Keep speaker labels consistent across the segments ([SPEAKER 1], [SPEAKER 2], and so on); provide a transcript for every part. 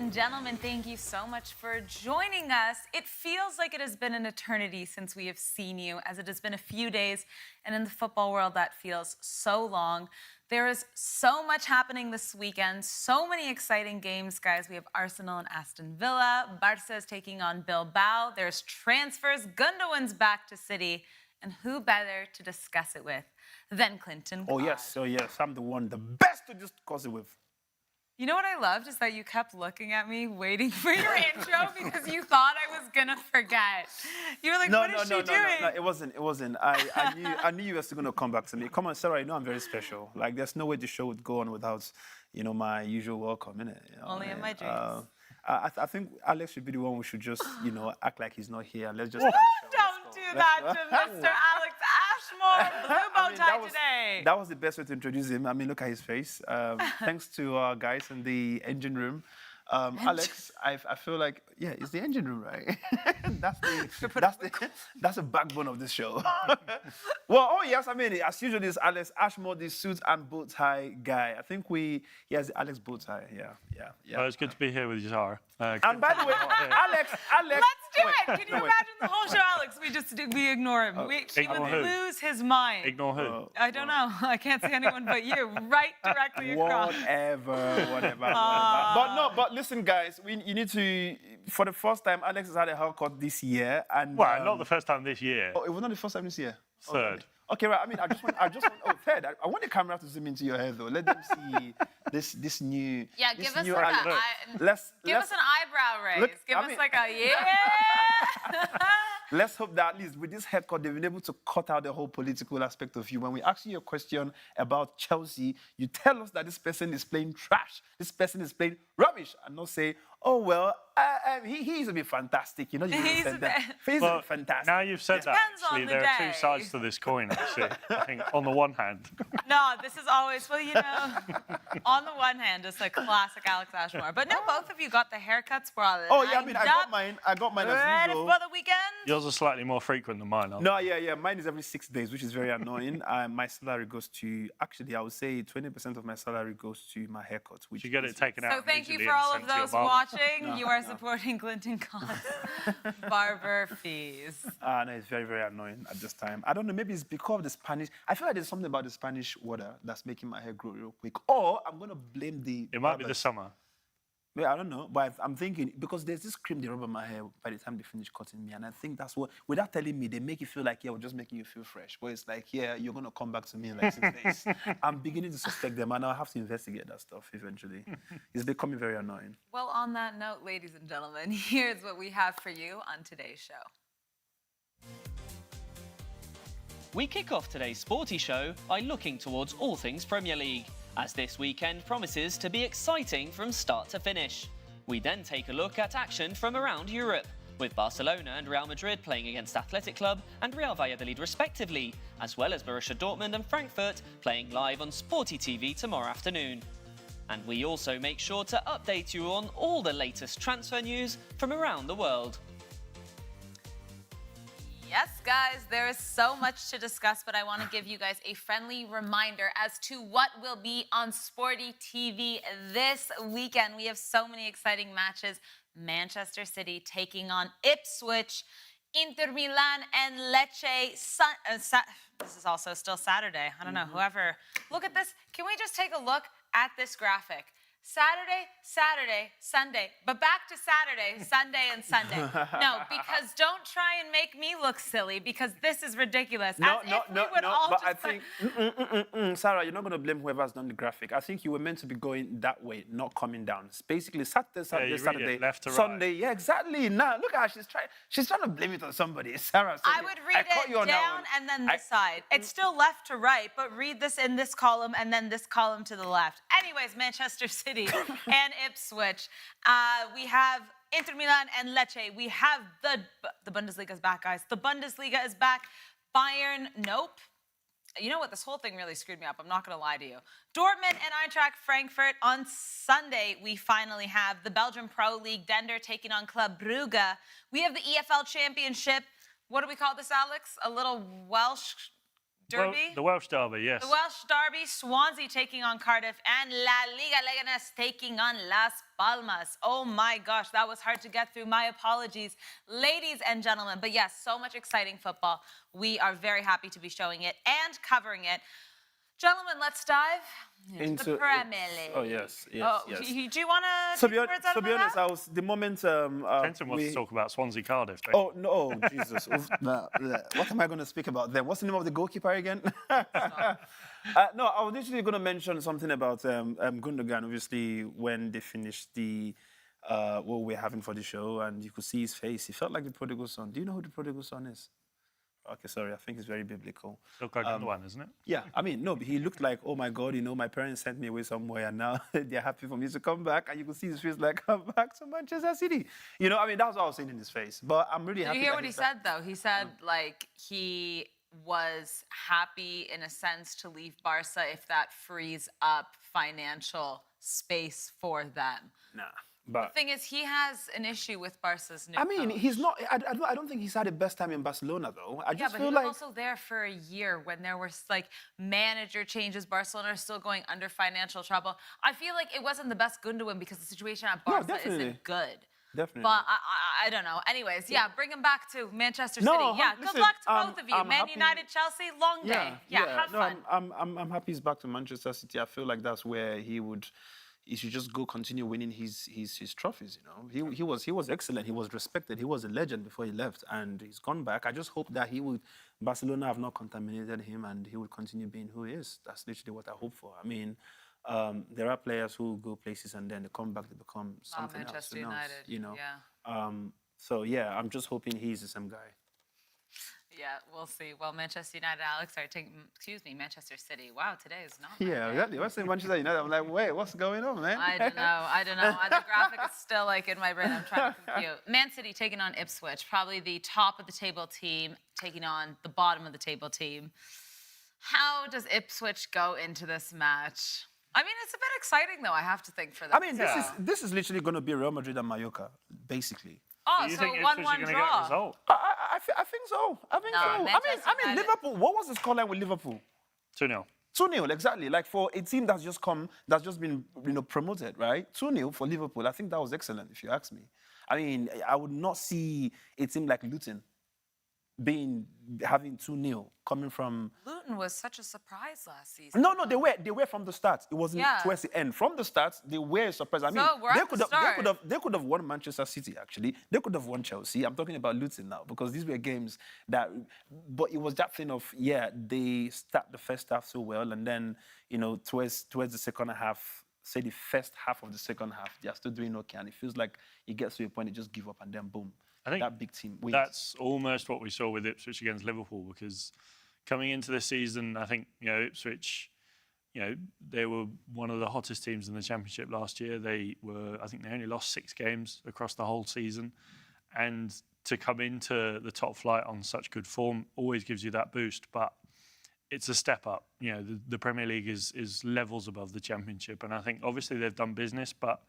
[SPEAKER 1] and gentlemen, thank you so much for joining us. It feels like it has been an eternity since we have seen you, as it has been a few days, and in the football world, that feels so long. There is so much happening this weekend, so many exciting games, guys. We have Arsenal and Aston Villa. Barca is taking on Bilbao. There's transfers. Gundogan's back to City. And who better to discuss it with than Clinton
[SPEAKER 2] Oh,
[SPEAKER 1] Codd?
[SPEAKER 2] yes. I'm the best to discuss it with.
[SPEAKER 1] You know what I loved is that you kept looking at me, waiting for your intro because you thought I was gonna forget. You were like, "What is she doing?"
[SPEAKER 2] No, it wasn't. I knew you were still gonna come back to me. Come on, Sarah, you know I'm very special. Like, there's no way the show would go on without, my usual welcome, innit?
[SPEAKER 1] Only in my dreams.
[SPEAKER 2] I think Alex should be the one who should just, act like he's not here. Let's just.
[SPEAKER 1] Don't do that to Mr. Alex Ashmore, blue bow tie today.
[SPEAKER 2] That was the best way to introduce him. I mean, look at his face. Thanks to our guys in the engine room. Alex, I feel like, it's the engine room, right? that's the backbone of this show. Well, yes, I mean, as usual, this Alex Ashmore, the suit and bow tie guy. I think he has the Alex bow tie. Yeah.
[SPEAKER 3] Well, it's good to be here with you, Zara.
[SPEAKER 2] And by the way, Alex.
[SPEAKER 1] Let's do it. Can you imagine the whole show, Alex? We ignore him. He would lose his mind.
[SPEAKER 3] Ignore who?
[SPEAKER 1] I don't know. I can't see anyone but you. Right directly across.
[SPEAKER 2] Whatever. But listen, guys, you need to. For the first time, Alex has had a haircut this year, and
[SPEAKER 3] well, not the first time this year.
[SPEAKER 2] Oh, it was not the first time this year.
[SPEAKER 3] Third.
[SPEAKER 2] Okay, right. I mean, I just want third. I want the camera to zoom into your hair, though. Let them see this new.
[SPEAKER 1] Yeah,
[SPEAKER 2] this
[SPEAKER 1] give us
[SPEAKER 2] new
[SPEAKER 1] like
[SPEAKER 2] give
[SPEAKER 1] us an eyebrow raise. Give us like a
[SPEAKER 2] Let's hope that at least with this haircut, they've been able to cut out the whole political aspect of you. When we ask you a question about Chelsea, you tell us that this person is playing trash, this person is playing rubbish, and not say, oh, well, he's a bit fantastic. He's a bit fantastic.
[SPEAKER 3] Now you've said that, actually, there are two sides to this coin, actually. I think, on the one hand.
[SPEAKER 1] No, this is always, on the one hand, it's a classic Alex Ashmore. But no, both of you got the haircuts for all
[SPEAKER 2] Oh, yeah, I mean, I got mine as
[SPEAKER 1] ready
[SPEAKER 2] usual.
[SPEAKER 1] for the weekend?
[SPEAKER 3] Yours are slightly more frequent than mine, aren't
[SPEAKER 2] No, yeah. Mine is every 6 days, which is very annoying. My salary goes to, actually, I would say 20% of my salary goes to my haircut. Which
[SPEAKER 3] you get it taken out.
[SPEAKER 1] So thank you for all of those watching. You are supporting Clinton Codd's barber fees.
[SPEAKER 2] No, it's very, very annoying at this time. I don't know, maybe it's because of the Spanish. I feel like there's something about the Spanish water that's making my hair grow real quick. Or I'm going to blame the...
[SPEAKER 3] It might be the summer.
[SPEAKER 2] Yeah, I don't know, but I'm thinking, because there's this cream they rub on my hair by the time they finish cutting me, and I think that's what, without telling me, they make you feel like, we're just making you feel fresh. But it's like, you're going to come back to me in like 6 days. I'm beginning to suspect them, and I'll have to investigate that stuff eventually. It's becoming very annoying.
[SPEAKER 1] Well, on that note, ladies and gentlemen, here's what we have for you on today's show.
[SPEAKER 4] We kick off today's sporty show by looking towards all things Premier League, as this weekend promises to be exciting from start to finish. We then take a look at action from around Europe, with Barcelona and Real Madrid playing against Athletic Club and Real Valladolid respectively, as well as Borussia Dortmund and Frankfurt playing live on Sporty TV tomorrow afternoon. And we also make sure to update you on all the latest transfer news from around the world.
[SPEAKER 1] Yes, guys, there is so much to discuss, but I want to give you guys a friendly reminder as to what will be on Sporty TV this weekend. We have so many exciting matches. Manchester City taking on Ipswich, Inter Milan and Lecce. This is also still Saturday. I don't know, whoever. Look at this. Can we just take a look at this graphic? Saturday, Sunday, but back to Saturday, Sunday, and Sunday. No, because don't try and make me look silly, because this is ridiculous.
[SPEAKER 2] But I think, Sarah, you're not going to blame whoever's done the graphic. I think you were meant to be going that way, not coming down. It's basically Saturday,
[SPEAKER 3] left to
[SPEAKER 2] Sunday.
[SPEAKER 3] Right.
[SPEAKER 2] Yeah, exactly. Now, look at her. She's trying to blame it on somebody. Sarah,
[SPEAKER 1] I would read it down and then this side. It's still left to right, but read this in this column and then this column to the left. Anyways, Manchester City and Ipswich. We have Inter Milan and Lecce. We have the Bundesliga is back, guys. The Bundesliga is back. Bayern, nope. You know what? This whole thing really screwed me up. I'm not going to lie to you. Dortmund and Eintracht Frankfurt on Sunday. We finally have the Belgian Pro League, Dender taking on Club Brugge. We have the EFL Championship. What do we call this, Alex? A little Welsh Derby?
[SPEAKER 3] The Welsh derby, yes.
[SPEAKER 1] The Welsh derby, Swansea taking on Cardiff, and La Liga Leganes taking on Las Palmas. Oh my gosh, that was hard to get through. My apologies, ladies and gentlemen. But yes, so much exciting football. We are very happy to be showing it and covering it. Gentlemen, let's dive into the Premier League.
[SPEAKER 2] Oh, yes.
[SPEAKER 1] Do you want to
[SPEAKER 2] be honest, I was the moment.
[SPEAKER 3] Kenton wants to talk about Swansea Cardiff.
[SPEAKER 2] Oh no, oh, Jesus! What am I going to speak about then? What's the name of the goalkeeper again? No, I was literally going to mention something about Gundogan. Obviously, when they finished the what we're having for the show, and you could see his face, he felt like the prodigal son. Do you know who the prodigal son is? Okay, sorry, I think it's very biblical.
[SPEAKER 3] Look like Gundogan, isn't it?
[SPEAKER 2] Yeah, I mean, no, but he looked like, oh my God, my parents sent me away somewhere and now they're happy for me to come back. And you can see his face like, come back to Manchester City. I mean, that's what I was saying in his face. But I'm really happy.
[SPEAKER 1] Did you hear what he said, though? He said, like, he was happy in a sense to leave Barca if that frees up financial space for them.
[SPEAKER 2] Nah. But
[SPEAKER 1] the thing is, he has an issue with Barca's new
[SPEAKER 2] coach. He's not. I don't think he's had the best time in Barcelona, though. I just feel like
[SPEAKER 1] he was also there for a year when there were like manager changes. Barcelona are still going under financial trouble. I feel like it wasn't the best Gundogan because the situation at Barca isn't good.
[SPEAKER 2] Definitely.
[SPEAKER 1] But I don't know. Anyways, bring him back to Manchester City.
[SPEAKER 2] Listen,
[SPEAKER 1] good luck to both of you. Man
[SPEAKER 2] happy.
[SPEAKER 1] United, Chelsea, long day. Have fun.
[SPEAKER 2] I'm happy he's back to Manchester City. I feel like that's where he should just go continue winning his trophies. He was excellent. He was respected. He was a legend before he left, and he's gone back. I just hope that Barcelona have not contaminated him, and he will continue being who he is. That's literally what I hope for. I mean, there are players who go places and then they come back, they become something else.
[SPEAKER 1] Manchester United.
[SPEAKER 2] So yeah, I'm just hoping he's the same guy.
[SPEAKER 1] Yeah, we'll see. Well, Manchester United, Manchester City. Wow, today is not.
[SPEAKER 2] Yeah, exactly. What's saying Manchester United? I'm like, wait, what's going on, man?
[SPEAKER 1] I don't know. The graphic is still like in my brain. I'm trying to compute. Man City taking on Ipswich, probably the top of the table team taking on the bottom of the table team. How does Ipswich go into this match? I mean, it's a bit exciting, though, I have to think, for them.
[SPEAKER 2] I mean, this is literally going to be Real Madrid and Mallorca, basically.
[SPEAKER 1] Oh,
[SPEAKER 3] you
[SPEAKER 1] so
[SPEAKER 3] think
[SPEAKER 1] 1-1
[SPEAKER 3] Ipswich
[SPEAKER 1] draw.
[SPEAKER 3] Get a result?
[SPEAKER 2] I think so. I mean, Liverpool. What was the scoreline with Liverpool?
[SPEAKER 3] 2-0.
[SPEAKER 2] 2-0, exactly. Like for a team that's just been promoted, right? 2-0 for Liverpool. I think that was excellent, if you ask me. I mean, I would not see a team like Luton having 2-0 coming from.
[SPEAKER 1] Luton was such a surprise last season.
[SPEAKER 2] No, they were from the start. It wasn't towards the end. From the start, they were a surprise. I mean, they could have won Manchester City. Actually, they could have won Chelsea. I'm talking about Luton now because these were games that. But it was that thing of they start the first half so well, and then towards the second half. Say the first half of the second half, they are still doing okay, and it feels like it gets to a point, they just give up, and then boom.
[SPEAKER 3] I think
[SPEAKER 2] that big team wins.
[SPEAKER 3] That's almost what we saw with Ipswich against Liverpool, because coming into this season, I think Ipswich, they were one of the hottest teams in the Championship last year. I think they only lost 6 games across the whole season, and to come into the top flight on such good form always gives you that boost. But it's a step up. The Premier League is levels above the Championship, and I think obviously they've done business, but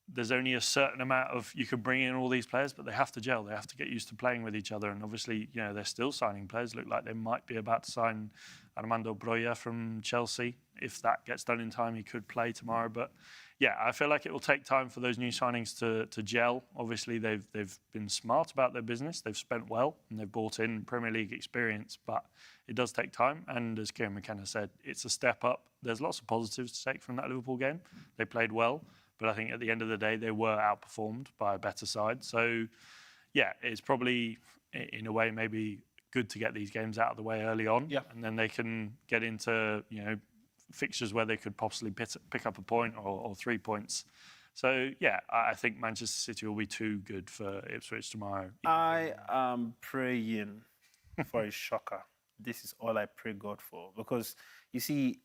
[SPEAKER 3] there's only a certain amount of, you can bring in all these players, but they have to gel. They have to get used to playing with each other. And obviously, they're still signing players. Look like they might be about to sign Armando Broja from Chelsea. If that gets done in time, he could play tomorrow. But yeah, I feel like it will take time for those new signings to gel. Obviously, they've been smart about their business. They've spent well and they've brought in Premier League experience, but it does take time. And as Kieran McKenna said, it's a step up. There's lots of positives to take from that Liverpool game. They played well. But I think at the end of the day, they were outperformed by a better side. So, yeah, it's probably, in a way, maybe good to get these games out of the way early on.
[SPEAKER 2] Yeah.
[SPEAKER 3] And then they can get into, fixtures where they could possibly pick up a point or 3 points. So, yeah, I think Manchester City will be too good for Ipswich tomorrow.
[SPEAKER 2] I am praying for a shocker. This is all I pray God for. Because, you see,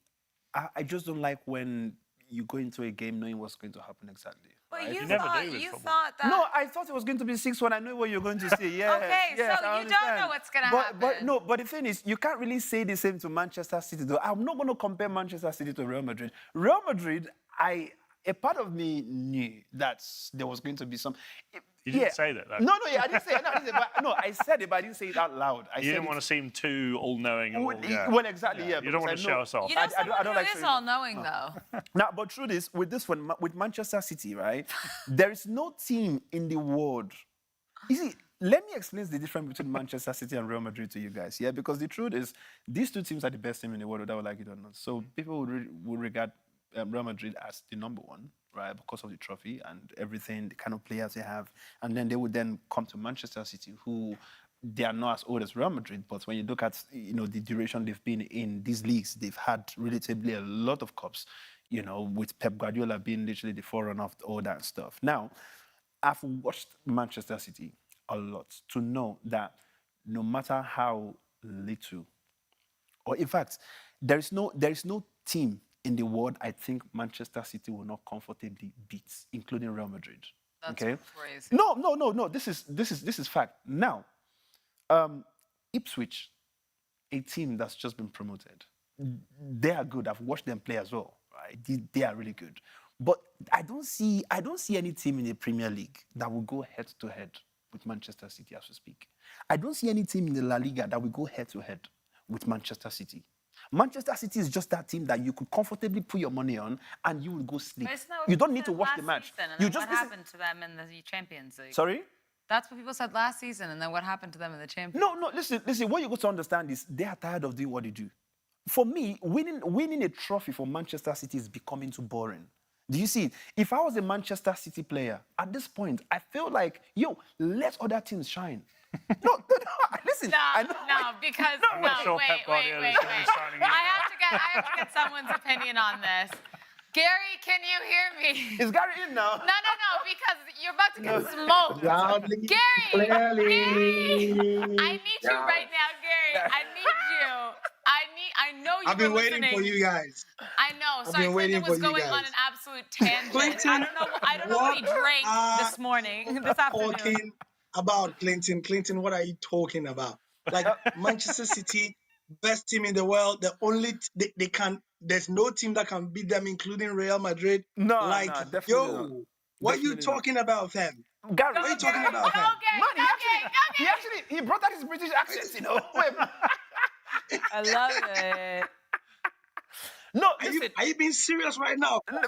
[SPEAKER 2] I just don't like when you go into a game knowing what's going to happen exactly.
[SPEAKER 1] But
[SPEAKER 2] right?
[SPEAKER 1] you
[SPEAKER 3] football.
[SPEAKER 1] thought that.
[SPEAKER 2] No, I thought it was going to be 6-1. I know what you're going to say. Yes,
[SPEAKER 1] Okay,
[SPEAKER 2] yes,
[SPEAKER 1] so
[SPEAKER 2] I
[SPEAKER 1] you
[SPEAKER 2] understand.
[SPEAKER 1] don't know what's going to happen.
[SPEAKER 2] But the thing is, you can't really say the same to Manchester City, though. I'm not going to compare Manchester City to Real Madrid. Real Madrid, a part of me knew that there was going to be some.
[SPEAKER 3] You didn't say that, though.
[SPEAKER 2] No, I didn't say it. I said it, but I didn't say it out loud.
[SPEAKER 3] You didn't want to seem too all-knowing.
[SPEAKER 2] Well, exactly, yeah.
[SPEAKER 3] You don't want to show us off.
[SPEAKER 1] You know,
[SPEAKER 2] I
[SPEAKER 1] someone
[SPEAKER 2] don't
[SPEAKER 1] who
[SPEAKER 2] like
[SPEAKER 1] is all-knowing, though.
[SPEAKER 2] Now, but through this, with this one, with Manchester City, right? There is no team in the world. You see, let me explain the difference between Manchester City and Real Madrid to you guys, yeah? Because the truth is, these two teams are the best team in the world, whether we like it or not. So people would regard Real Madrid as the number one, right? Because of the trophy and everything, the kind of players they have. And then they would then come to Manchester City, who they are not as old as Real Madrid, but when you look at, the duration they've been in these leagues, they've had relatively a lot of cups, with Pep Guardiola being literally the forerunner of all that stuff. Now, I've watched Manchester City a lot to know that no matter how little, or in fact, there is no team in the world I think Manchester City will not comfortably beat, including Real Madrid.
[SPEAKER 1] That's
[SPEAKER 2] okay?
[SPEAKER 1] crazy.
[SPEAKER 2] No. This is fact. Now, Ipswich, a team that's just been promoted, they are good. I've watched them play as well. Right? They are really good. But I don't see any team in the Premier League that will go head to head with Manchester City as we speak. I don't see any team in the La Liga that will go head to head with Manchester City. Manchester City is just that team that you could comfortably put your money on and you will go sleep.
[SPEAKER 1] But isn't that what
[SPEAKER 2] You don't
[SPEAKER 1] people
[SPEAKER 2] need to
[SPEAKER 1] said
[SPEAKER 2] watch the
[SPEAKER 1] last
[SPEAKER 2] match.
[SPEAKER 1] season, and
[SPEAKER 2] You
[SPEAKER 1] then
[SPEAKER 2] just
[SPEAKER 1] what
[SPEAKER 2] listen.
[SPEAKER 1] happened to them in the Champions League?
[SPEAKER 2] Sorry?
[SPEAKER 1] That's what people said last season, and then what happened to them in the Champions League?
[SPEAKER 2] No, listen, what you got to understand is they are tired of doing what they do. For me, winning a trophy for Manchester City is becoming too boring. Do you see it? If I was a Manchester City player, at this point, I feel like, let other teams shine. No, listen.
[SPEAKER 1] Because
[SPEAKER 3] I'm not sure Pep Guardiola is going to be signing
[SPEAKER 1] I have to get someone's opinion on this. Gary, can you hear me?
[SPEAKER 2] Is Gary in now?
[SPEAKER 1] No, because you're about to get smoked.
[SPEAKER 5] Loudly,
[SPEAKER 1] Gary,
[SPEAKER 5] clearly.
[SPEAKER 1] I need you right now, Gary. I need you. I know you
[SPEAKER 5] I've been
[SPEAKER 1] were
[SPEAKER 5] waiting
[SPEAKER 1] listening.
[SPEAKER 5] for you guys.
[SPEAKER 1] I know.
[SPEAKER 5] I've
[SPEAKER 1] Sorry,
[SPEAKER 5] been waiting
[SPEAKER 1] Clinton was
[SPEAKER 5] for you
[SPEAKER 1] going on
[SPEAKER 5] guys.
[SPEAKER 1] an absolute tangent.
[SPEAKER 5] Clinton,
[SPEAKER 1] I don't know what he drank this afternoon.
[SPEAKER 5] Talking about Clinton. Clinton, what are you talking about? Like Manchester City, best team in the world. The only they can. There's no team that can beat them, including Real Madrid.
[SPEAKER 2] No,
[SPEAKER 5] what
[SPEAKER 2] definitely not.
[SPEAKER 5] are you
[SPEAKER 2] Definitely
[SPEAKER 5] talking about, fam?
[SPEAKER 2] Gary,
[SPEAKER 5] What are you talking about, fam?
[SPEAKER 2] Man, he brought out his British accent,
[SPEAKER 1] I love it.
[SPEAKER 2] No,
[SPEAKER 5] Are
[SPEAKER 2] listen.
[SPEAKER 5] you being serious right now?
[SPEAKER 2] Fam,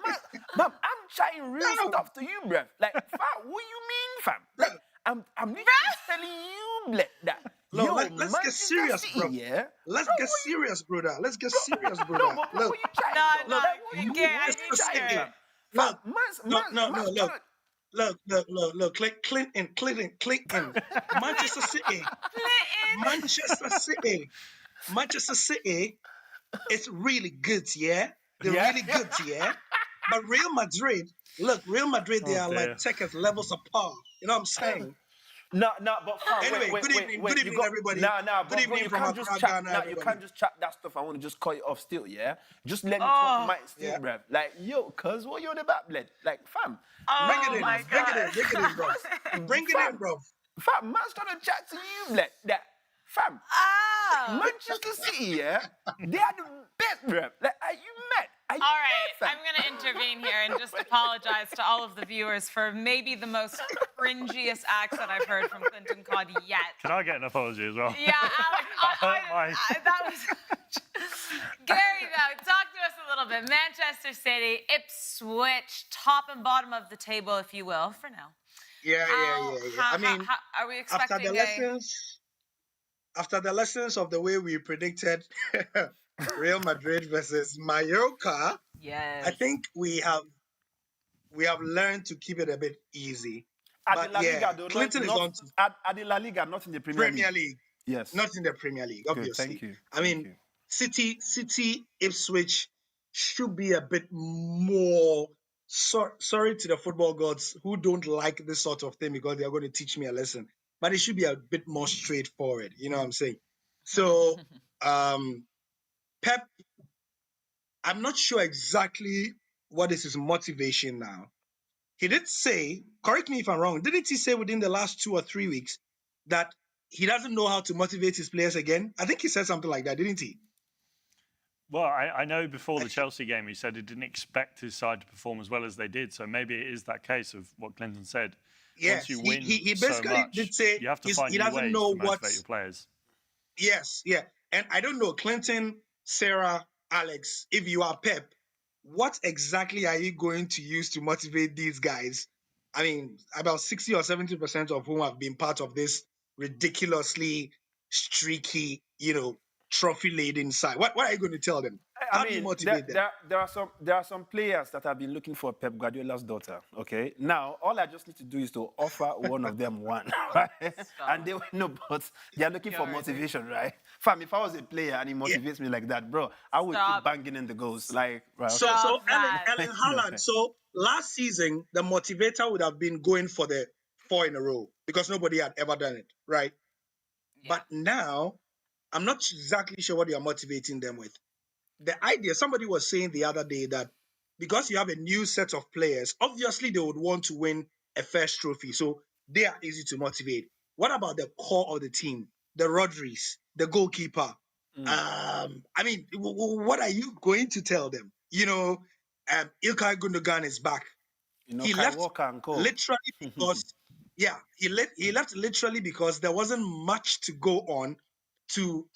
[SPEAKER 2] man, I'm trying real stuff to you, bruv. Like, fam, what you mean, fam? Like, I'm literally telling you that.
[SPEAKER 5] No, let's get
[SPEAKER 2] Manchester
[SPEAKER 5] serious,
[SPEAKER 2] City,
[SPEAKER 5] bro.
[SPEAKER 2] yeah?
[SPEAKER 5] Let's get serious, brother. Let's get serious, brother.
[SPEAKER 2] No, but what you trying?
[SPEAKER 1] No,
[SPEAKER 2] Look,
[SPEAKER 1] Gary, I
[SPEAKER 5] let's
[SPEAKER 1] need
[SPEAKER 5] just
[SPEAKER 1] to
[SPEAKER 5] say
[SPEAKER 1] hear
[SPEAKER 5] it.
[SPEAKER 1] it.
[SPEAKER 5] Look, Clinton. Manchester City is really good, yeah? They're really good, yeah? But Real Madrid, they are like checkers, levels apart. You know what I'm saying?
[SPEAKER 2] No, but fam,
[SPEAKER 5] Anyway,
[SPEAKER 2] wait,
[SPEAKER 5] good evening, everybody.
[SPEAKER 2] But
[SPEAKER 5] Good evening
[SPEAKER 2] you
[SPEAKER 5] from
[SPEAKER 2] can't just
[SPEAKER 5] Accra,
[SPEAKER 2] chat.
[SPEAKER 5] Ghana,
[SPEAKER 2] You
[SPEAKER 5] everybody.
[SPEAKER 2] can't just chat that stuff. I want to just cut it off still, yeah? Just let me talk my still,
[SPEAKER 5] yeah.
[SPEAKER 2] bruv. Like, cuz what you on about, blood? Like, fam.
[SPEAKER 5] Bring it in, bro. Bring it in, bro.
[SPEAKER 2] Fam, man's trying to chat to you, blood. That, fam. Manchester City, yeah? They are the best, bruv. Like, are you mad? Are you
[SPEAKER 1] All right,
[SPEAKER 2] mad, fam?
[SPEAKER 1] I'm going to intervene here and just apologize to all of the viewers for maybe the most cringiest accent I've heard from Clinton Cod yet.
[SPEAKER 3] Can I get an apology as well?
[SPEAKER 1] Yeah, Alex, that was... Gary, though, talk to us a little bit. Manchester City, Ipswich, top and bottom of the table, if you will, for now.
[SPEAKER 5] Yeah. I mean,
[SPEAKER 1] are we expecting
[SPEAKER 5] after the lessons of the way we predicted Real Madrid versus Mallorca,
[SPEAKER 1] Yes.
[SPEAKER 5] I think we have learned to keep it a bit easy.
[SPEAKER 2] At
[SPEAKER 5] But
[SPEAKER 2] the La Liga,
[SPEAKER 5] yeah,
[SPEAKER 2] though,
[SPEAKER 5] Clinton
[SPEAKER 2] not,
[SPEAKER 5] is on to
[SPEAKER 2] at the La Liga, not in the Premier League. Yes.
[SPEAKER 5] not in the Premier League, obviously.
[SPEAKER 2] Thank you.
[SPEAKER 5] I mean, City, Ipswich should be a bit more. Sorry to the football gods who don't like this sort of thing because they are going to teach me a lesson. But it should be a bit more straightforward. You know what I'm saying? So, Pep, I'm not sure exactly what is his motivation now. He did say, correct me if I'm wrong, didn't he say within the last 2 or 3 weeks that he doesn't know how to motivate his players again? I think he said something like that, didn't he?
[SPEAKER 3] Well, I know before the Chelsea game, he said he didn't expect his side to perform as well as they did. So maybe it is that case of what Clinton said. Once
[SPEAKER 5] Yes,
[SPEAKER 3] you
[SPEAKER 5] he,
[SPEAKER 3] win
[SPEAKER 5] he, he
[SPEAKER 3] so
[SPEAKER 5] basically
[SPEAKER 3] much,
[SPEAKER 5] did say
[SPEAKER 3] you have to
[SPEAKER 5] he
[SPEAKER 3] find new
[SPEAKER 5] doesn't
[SPEAKER 3] ways
[SPEAKER 5] know
[SPEAKER 3] to motivate
[SPEAKER 5] what's.
[SPEAKER 3] your players.
[SPEAKER 5] Yes, yeah. And I don't know, Clinton, Sarah, Alex, if you are Pep, what exactly are you going to use to motivate these guys? I mean, about 60 or 70% of whom have been part of this ridiculously streaky, trophy-laden side. What are you going to tell them?
[SPEAKER 2] I
[SPEAKER 5] How do you
[SPEAKER 2] mean,
[SPEAKER 5] motivate them?
[SPEAKER 2] there are some players that have been looking for Pep Guardiola's daughter. Okay, now all I just need to do is to offer one of them one, right? And they will know, but they are looking for
[SPEAKER 1] You're
[SPEAKER 2] motivation, right? Fam, if I was a player and he
[SPEAKER 5] Yeah.
[SPEAKER 2] motivates me like that, bro, I would keep
[SPEAKER 1] Stop.
[SPEAKER 2] banging in the goals. Like, right,
[SPEAKER 5] So,
[SPEAKER 2] okay.
[SPEAKER 5] so
[SPEAKER 1] Stop
[SPEAKER 5] Ellen,
[SPEAKER 1] that.
[SPEAKER 5] Ellen
[SPEAKER 2] No,
[SPEAKER 5] Haaland. So last season, the motivator would have been going for the 4 in a row because nobody had ever done it, right?
[SPEAKER 1] Yeah.
[SPEAKER 5] But now, I'm not exactly sure what you're motivating them with. The idea, somebody was saying the other day that because you have a new set of players, obviously they would want to win a first trophy. So they are easy to motivate. What about the core of the team? The Rodris, the goalkeeper. I mean, what are you going to tell them? Ilkay Gundogan is back. He
[SPEAKER 2] Kai
[SPEAKER 5] left
[SPEAKER 2] Walker and Co.
[SPEAKER 5] literally because, yeah, he left literally because there wasn't much to go on to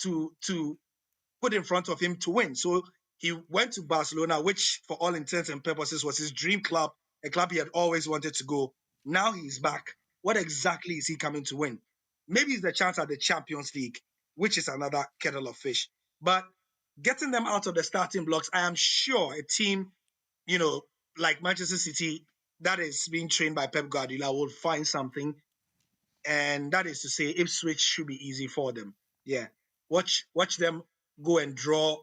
[SPEAKER 5] put in front of him to win. So he went to Barcelona, which for all intents and purposes was his dream club, a club he had always wanted to go. Now he's back. What exactly is he coming to win? Maybe it's the chance at the Champions League, which is another kettle of fish. But getting them out of the starting blocks, I am sure a team, like Manchester City, that is being trained by Pep Guardiola will find something. And that is to say, Ipswich should be easy for them. Yeah. Watch them go and draw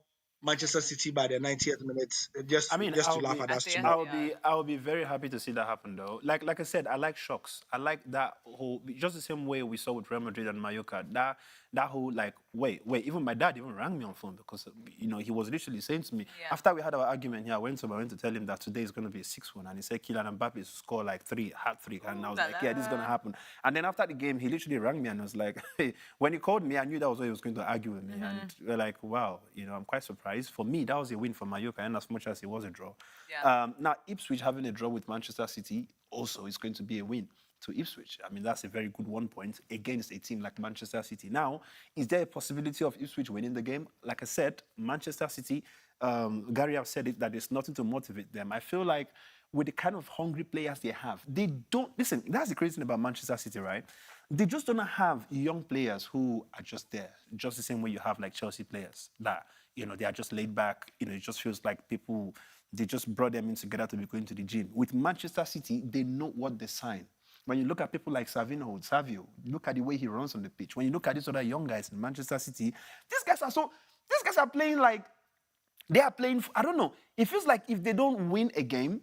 [SPEAKER 5] Manchester City by the 90th minute,
[SPEAKER 2] I mean,
[SPEAKER 5] just to laugh at us
[SPEAKER 1] the
[SPEAKER 5] tomorrow.
[SPEAKER 2] I will be very happy to see that happen though. Like I said, I like shocks. I like that whole just the same way we saw with Real Madrid and Mallorca. That whole like wait. Even my dad even rang me on phone because he was literally saying to me
[SPEAKER 1] Yeah.
[SPEAKER 2] after we had our argument here. I went to tell him that today is going to be a 6-1, and he said Kylian Mbappe is score like 3 hat-trick, and I was like, yeah, this is going to happen. And then after the game, he literally rang me and was like, hey, when he called me, I knew that was what he was going to argue with me, and we're like, wow, I'm quite surprised. For me, that was a win for Mallorca, and as much as it was a draw.
[SPEAKER 1] Yeah.
[SPEAKER 2] Now, Ipswich having a draw with Manchester City also is going to be a win to Ipswich. I mean, that's a very good 1 point against a team like Manchester City. Now, is there a possibility of Ipswich winning the game? Like I said, Manchester City, Gary have said it, that there's nothing to motivate them. I feel like with the kind of hungry players they have, they don't, listen, that's the crazy thing about Manchester City, right? They just don't have young players who are just there, just the same way you have like Chelsea players that, they are just laid back. It just feels like people, they just brought them in together to be going to the gym. With Manchester City, they know what they sign. When you look at people like Savio, look at the way he runs on the pitch. When you look at these other young guys in Manchester City, these guys are playing like, they are playing, I don't know. It feels like if they don't win a game,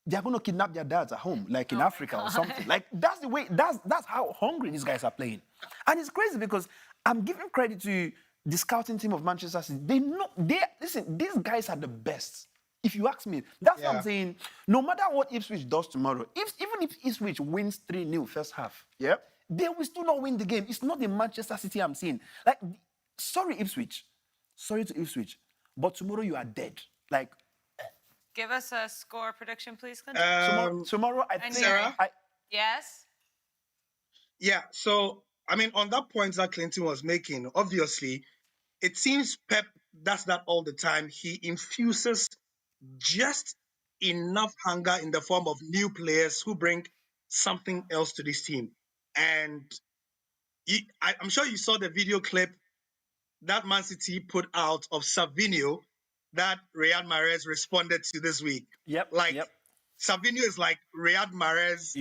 [SPEAKER 2] they're going to kidnap their dads at home, like in Africa or something. Like, that's the way, that's how hungry these guys are playing. And it's crazy because I'm giving credit to the scouting team of Manchester City. They know, listen, these guys are the best. If you ask me, that's what I'm saying. No matter what Ipswich does tomorrow, even if Ipswich wins 3-0 first half, they will still not win the game. It's not the Manchester City I'm seeing. Like, sorry, Ipswich. Sorry to Ipswich. But tomorrow you are dead. Like,
[SPEAKER 1] Give us a score prediction, please, Clinton.
[SPEAKER 2] tomorrow I think
[SPEAKER 5] Sarah?
[SPEAKER 1] Yes.
[SPEAKER 5] Yeah. So, I mean, on that point that Clinton was making, obviously, it seems Pep does that all the time. He infuses just enough hunger in the form of new players who bring something else to this team. And I'm sure you saw the video clip that Man City put out of Savinho that Riyad Mahrez responded to this week.
[SPEAKER 2] Yep.
[SPEAKER 5] Savinho is like Riyad Mahrez,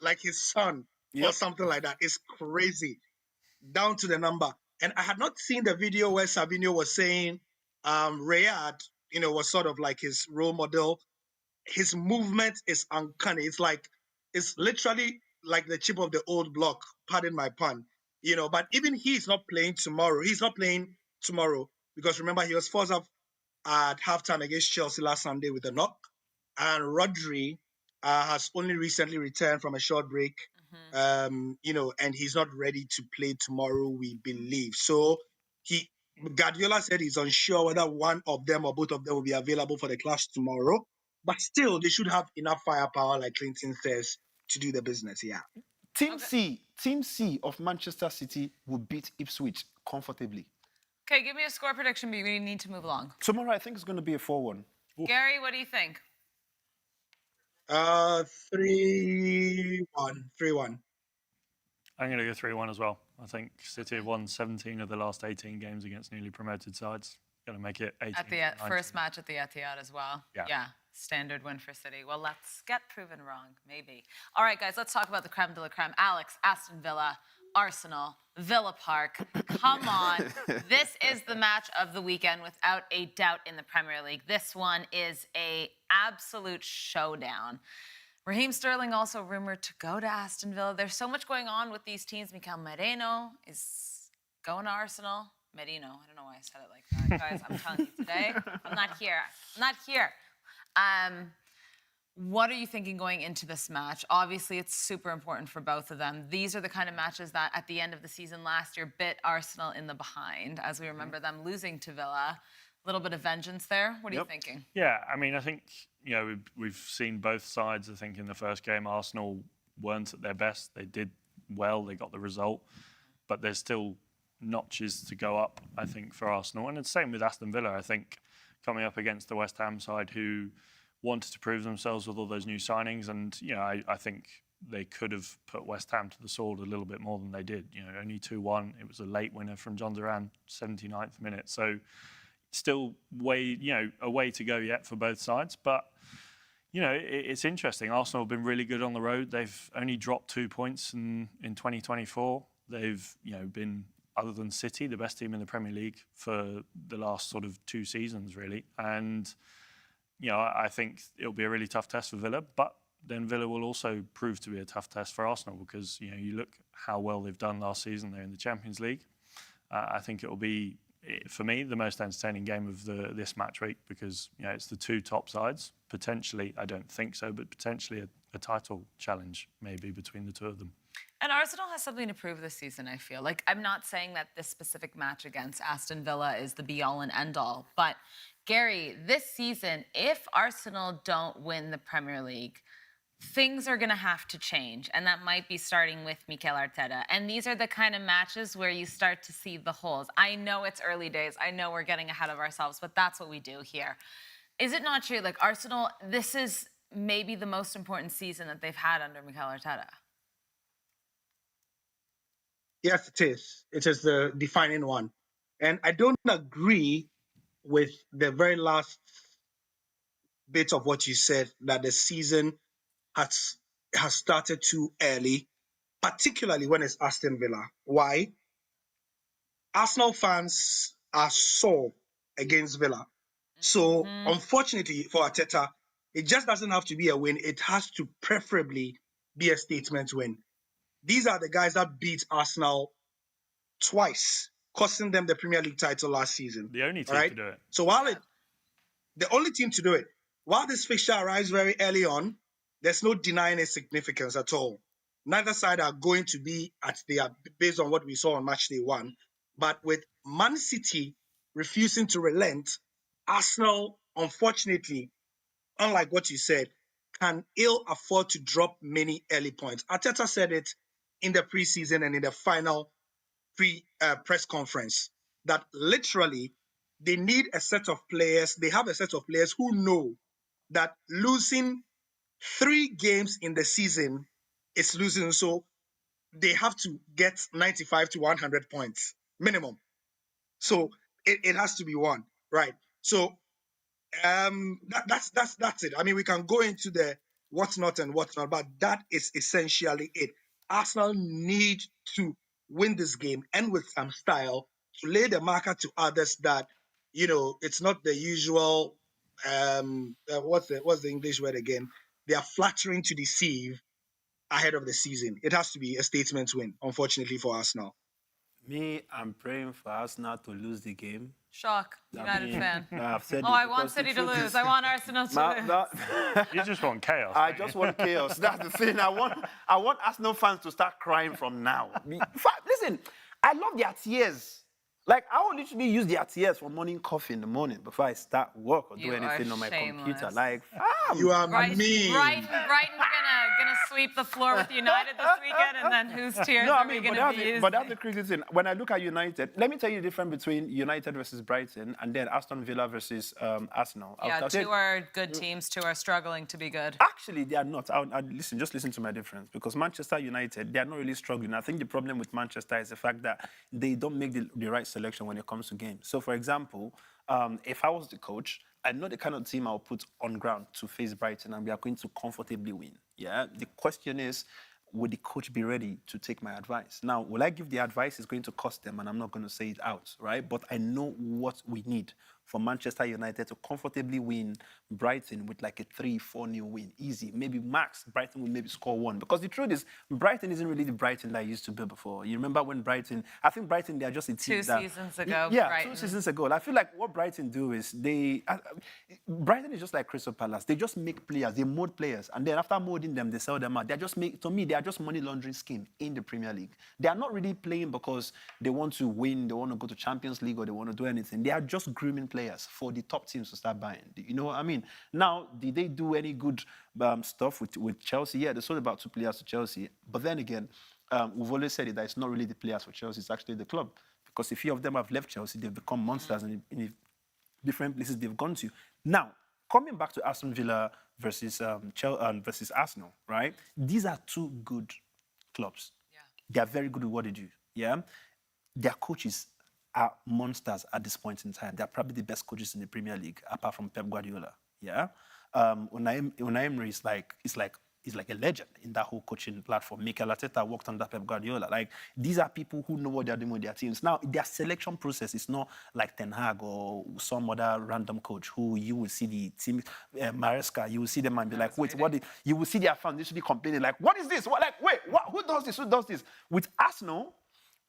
[SPEAKER 5] like his son or something like that. It's crazy, down to the number. And I had not seen the video where Savinho was saying Riyad, was sort of like his role model. His movement is uncanny. It's literally like the chip of the old block, pardon my pun. But even he's not playing tomorrow. He's not playing tomorrow because remember, he was forced up at halftime against Chelsea last Sunday with a knock. And Rodri has only recently returned from a short break, and he's not ready to play tomorrow, we believe. So Guardiola said he's unsure whether one of them or both of them will be available for the clash tomorrow. But still, they should have enough firepower, like Clinton says, to do the business. Yeah.
[SPEAKER 2] Team C of Manchester City will beat Ipswich comfortably.
[SPEAKER 1] Okay, give me a score prediction, but we need to move along.
[SPEAKER 2] Tomorrow, I think it's going to be a 4-1.
[SPEAKER 1] Gary, what do you think?
[SPEAKER 5] 3-1. 3-1.
[SPEAKER 3] I'm going to go 3-1 as well. I think City have won 17 of the last 18 games against newly promoted sides. Going to make it 18.
[SPEAKER 1] At the first match at the Etihad as well.
[SPEAKER 3] Yeah.
[SPEAKER 1] Standard win for City. Well, let's get proven wrong, maybe. All right, guys, let's talk about the creme de la creme. Alex, Aston Villa, Arsenal, Villa Park. Come on. This is the match of the weekend without a doubt in the Premier League. This one is a absolute showdown. Raheem Sterling also rumored to go to Aston Villa. There's so much going on with these teams. Mikel Merino is going to Arsenal. Merino, I don't know why I said it like that. Guys, I'm telling you today, I'm not here. I'm not here. What are you thinking going into this match? Obviously, it's super important for both of them. These are the kind of matches that at the end of the season last year bit Arsenal in the behind, as we remember them losing to Villa. A little bit of vengeance there. What are you thinking?
[SPEAKER 3] Yeah, I mean, I think, we've seen both sides. I think in the first game, Arsenal weren't at their best. They did well. They got the result. But there's still notches to go up, I think, for Arsenal. And it's the same with Aston Villa, I think, coming up against the West Ham side who wanted to prove themselves with all those new signings. And, I think they could have put West Ham to the sword a little bit more than they did. Only 2-1. It was a late winner from John Duran, 79th minute. So still a way to go yet for both sides. But, it's interesting. Arsenal have been really good on the road. They've only dropped 2 points in 2024. They've, been, other than City, the best team in the Premier League for the last sort of 2 seasons, really. And, I think it'll be a really tough test for Villa. But then Villa will also prove to be a tough test for Arsenal because, you look how well they've done last season. They're in the Champions League. I think it will be, for me, the most entertaining game of this match week because, it's the 2 top sides. Potentially, I don't think so, but potentially a title challenge maybe between the 2 of them.
[SPEAKER 1] And Arsenal has something to prove this season, I feel. Like, I'm not saying that this specific match against Aston Villa is the be-all and end-all, but Gary, this season, if Arsenal don't win the Premier League, things are going to have to change, and that might be starting with Mikel Arteta. And these are the kind of matches where you start to see the holes. I know it's early days. I know we're getting ahead of ourselves, but that's what we do here. Is it not true? Like, Arsenal, this is maybe the most important season that they've had under Mikel Arteta.
[SPEAKER 5] Yes, it is. It is the defining one. And I don't agree with the very last bit of what you said, that the season has started too early, particularly when it's Aston Villa. Why? Arsenal fans are sore against Villa. So, unfortunately for Arteta, it just doesn't have to be a win. It has to preferably be a statement win. These are the guys that beat Arsenal twice, costing them the Premier League title last season.
[SPEAKER 3] The only team to do it.
[SPEAKER 5] So the only team to do it, while this fixture arrives very early on, there's no denying its significance at all. Neither side are going to be based on what we saw on match day 1. But with Man City refusing to relent, Arsenal, unfortunately, unlike what you said, can ill afford to drop many early points. Arteta said it in the preseason and in the final press conference that literally they need a set of players. They have a set of players who know that losing 3 games in the season is losing. So they have to get 95 to 100 points minimum. So it has to be won, right? So that's it. I mean, we can go into the what's not and what's not, but that is essentially it. Arsenal need to win this game and with some style to lay the marker to others that, it's not the usual, what's the English word again? They are flattering to deceive ahead of the season. It has to be a statement win, unfortunately, for Arsenal.
[SPEAKER 2] Me, I'm praying for Arsenal to lose the game.
[SPEAKER 1] Shock, United fan.
[SPEAKER 2] I've said
[SPEAKER 1] I want City to lose. I want Arsenal to lose.
[SPEAKER 3] You just want chaos.
[SPEAKER 2] I just want chaos. That's the thing. I want Arsenal fans to start crying from now. In fact, listen, I love their tears. Like, I will literally use the RTS for morning coffee in the morning before I start work or do
[SPEAKER 1] You are
[SPEAKER 2] anything on my computer.
[SPEAKER 1] shameless.
[SPEAKER 2] Like, fam.
[SPEAKER 5] You are
[SPEAKER 1] Brighton's
[SPEAKER 5] mean.
[SPEAKER 1] gonna sweep the floor with United this weekend, and then whose tears
[SPEAKER 2] No, I
[SPEAKER 1] are we
[SPEAKER 2] mean, but
[SPEAKER 1] gonna be
[SPEAKER 2] that's,
[SPEAKER 1] using?
[SPEAKER 2] but that's the crazy thing. When I look at United, let me tell you the difference between United versus Brighton and then Aston Villa versus Arsenal.
[SPEAKER 1] Yeah,
[SPEAKER 2] I'll tell
[SPEAKER 1] two
[SPEAKER 2] you-
[SPEAKER 1] are good teams, two are struggling to be good.
[SPEAKER 2] Actually, they are not. Listen, just listen to my difference. Because Manchester United, they are not really struggling. I think the problem with Manchester is the fact that they don't make the right selection when it comes to games. So, for example, if I was the coach, I know the kind of team I'll put on ground to face Brighton, and we are going to comfortably win. Yeah. The question is, would the coach be ready to take my advice? Now, will I give the advice? It's going to cost them, and I'm not going to say it out, right? But I know what we need for Manchester United to comfortably win Brighton with like a 3-4-0 win. Easy. Maybe max, Brighton will maybe score 1. Because the truth is, Brighton isn't really the Brighton that I used to be before. You remember when Brighton, I think Brighton, they are just a team
[SPEAKER 1] Two
[SPEAKER 2] that...
[SPEAKER 1] seasons ago,
[SPEAKER 2] Yeah,
[SPEAKER 1] Brighton.
[SPEAKER 2] 2 seasons ago. I feel like what Brighton do is Brighton is just like Crystal Palace. They just make players, they mold players, and then after molding them, they sell them out. To me, they are just money laundering scheme in the Premier League. They are not really playing because they want to win, they want to go to Champions League, or they want to do anything. They are just grooming players for the top teams to start buying. You know what I mean? Now, did they do any good stuff with Chelsea? Yeah, they sold about 2 players to Chelsea. But then again, we've always said it, that it's not really the players for Chelsea, it's actually the club. Because a few of them have left Chelsea, they've become monsters in different places they've gone to. Now, coming back to Aston Villa versus Arsenal, right? These are 2 good clubs.
[SPEAKER 1] Yeah.
[SPEAKER 2] They are very good at what they do. Yeah, their coaches are monsters at this point in time. They're probably the best coaches in the Premier League, apart from Pep Guardiola. Yeah, Unai Emery is like a legend in that whole coaching platform. Mikel Arteta worked under Pep Guardiola. Like, these are people who know what they're doing with their teams. Now, their selection process is not like Ten Hag or some other random coach who you will see the team, Maresca, you will see them and be like, wait, you will see their fans literally complaining, like, what is this? Who does this? Who does this? With Arsenal,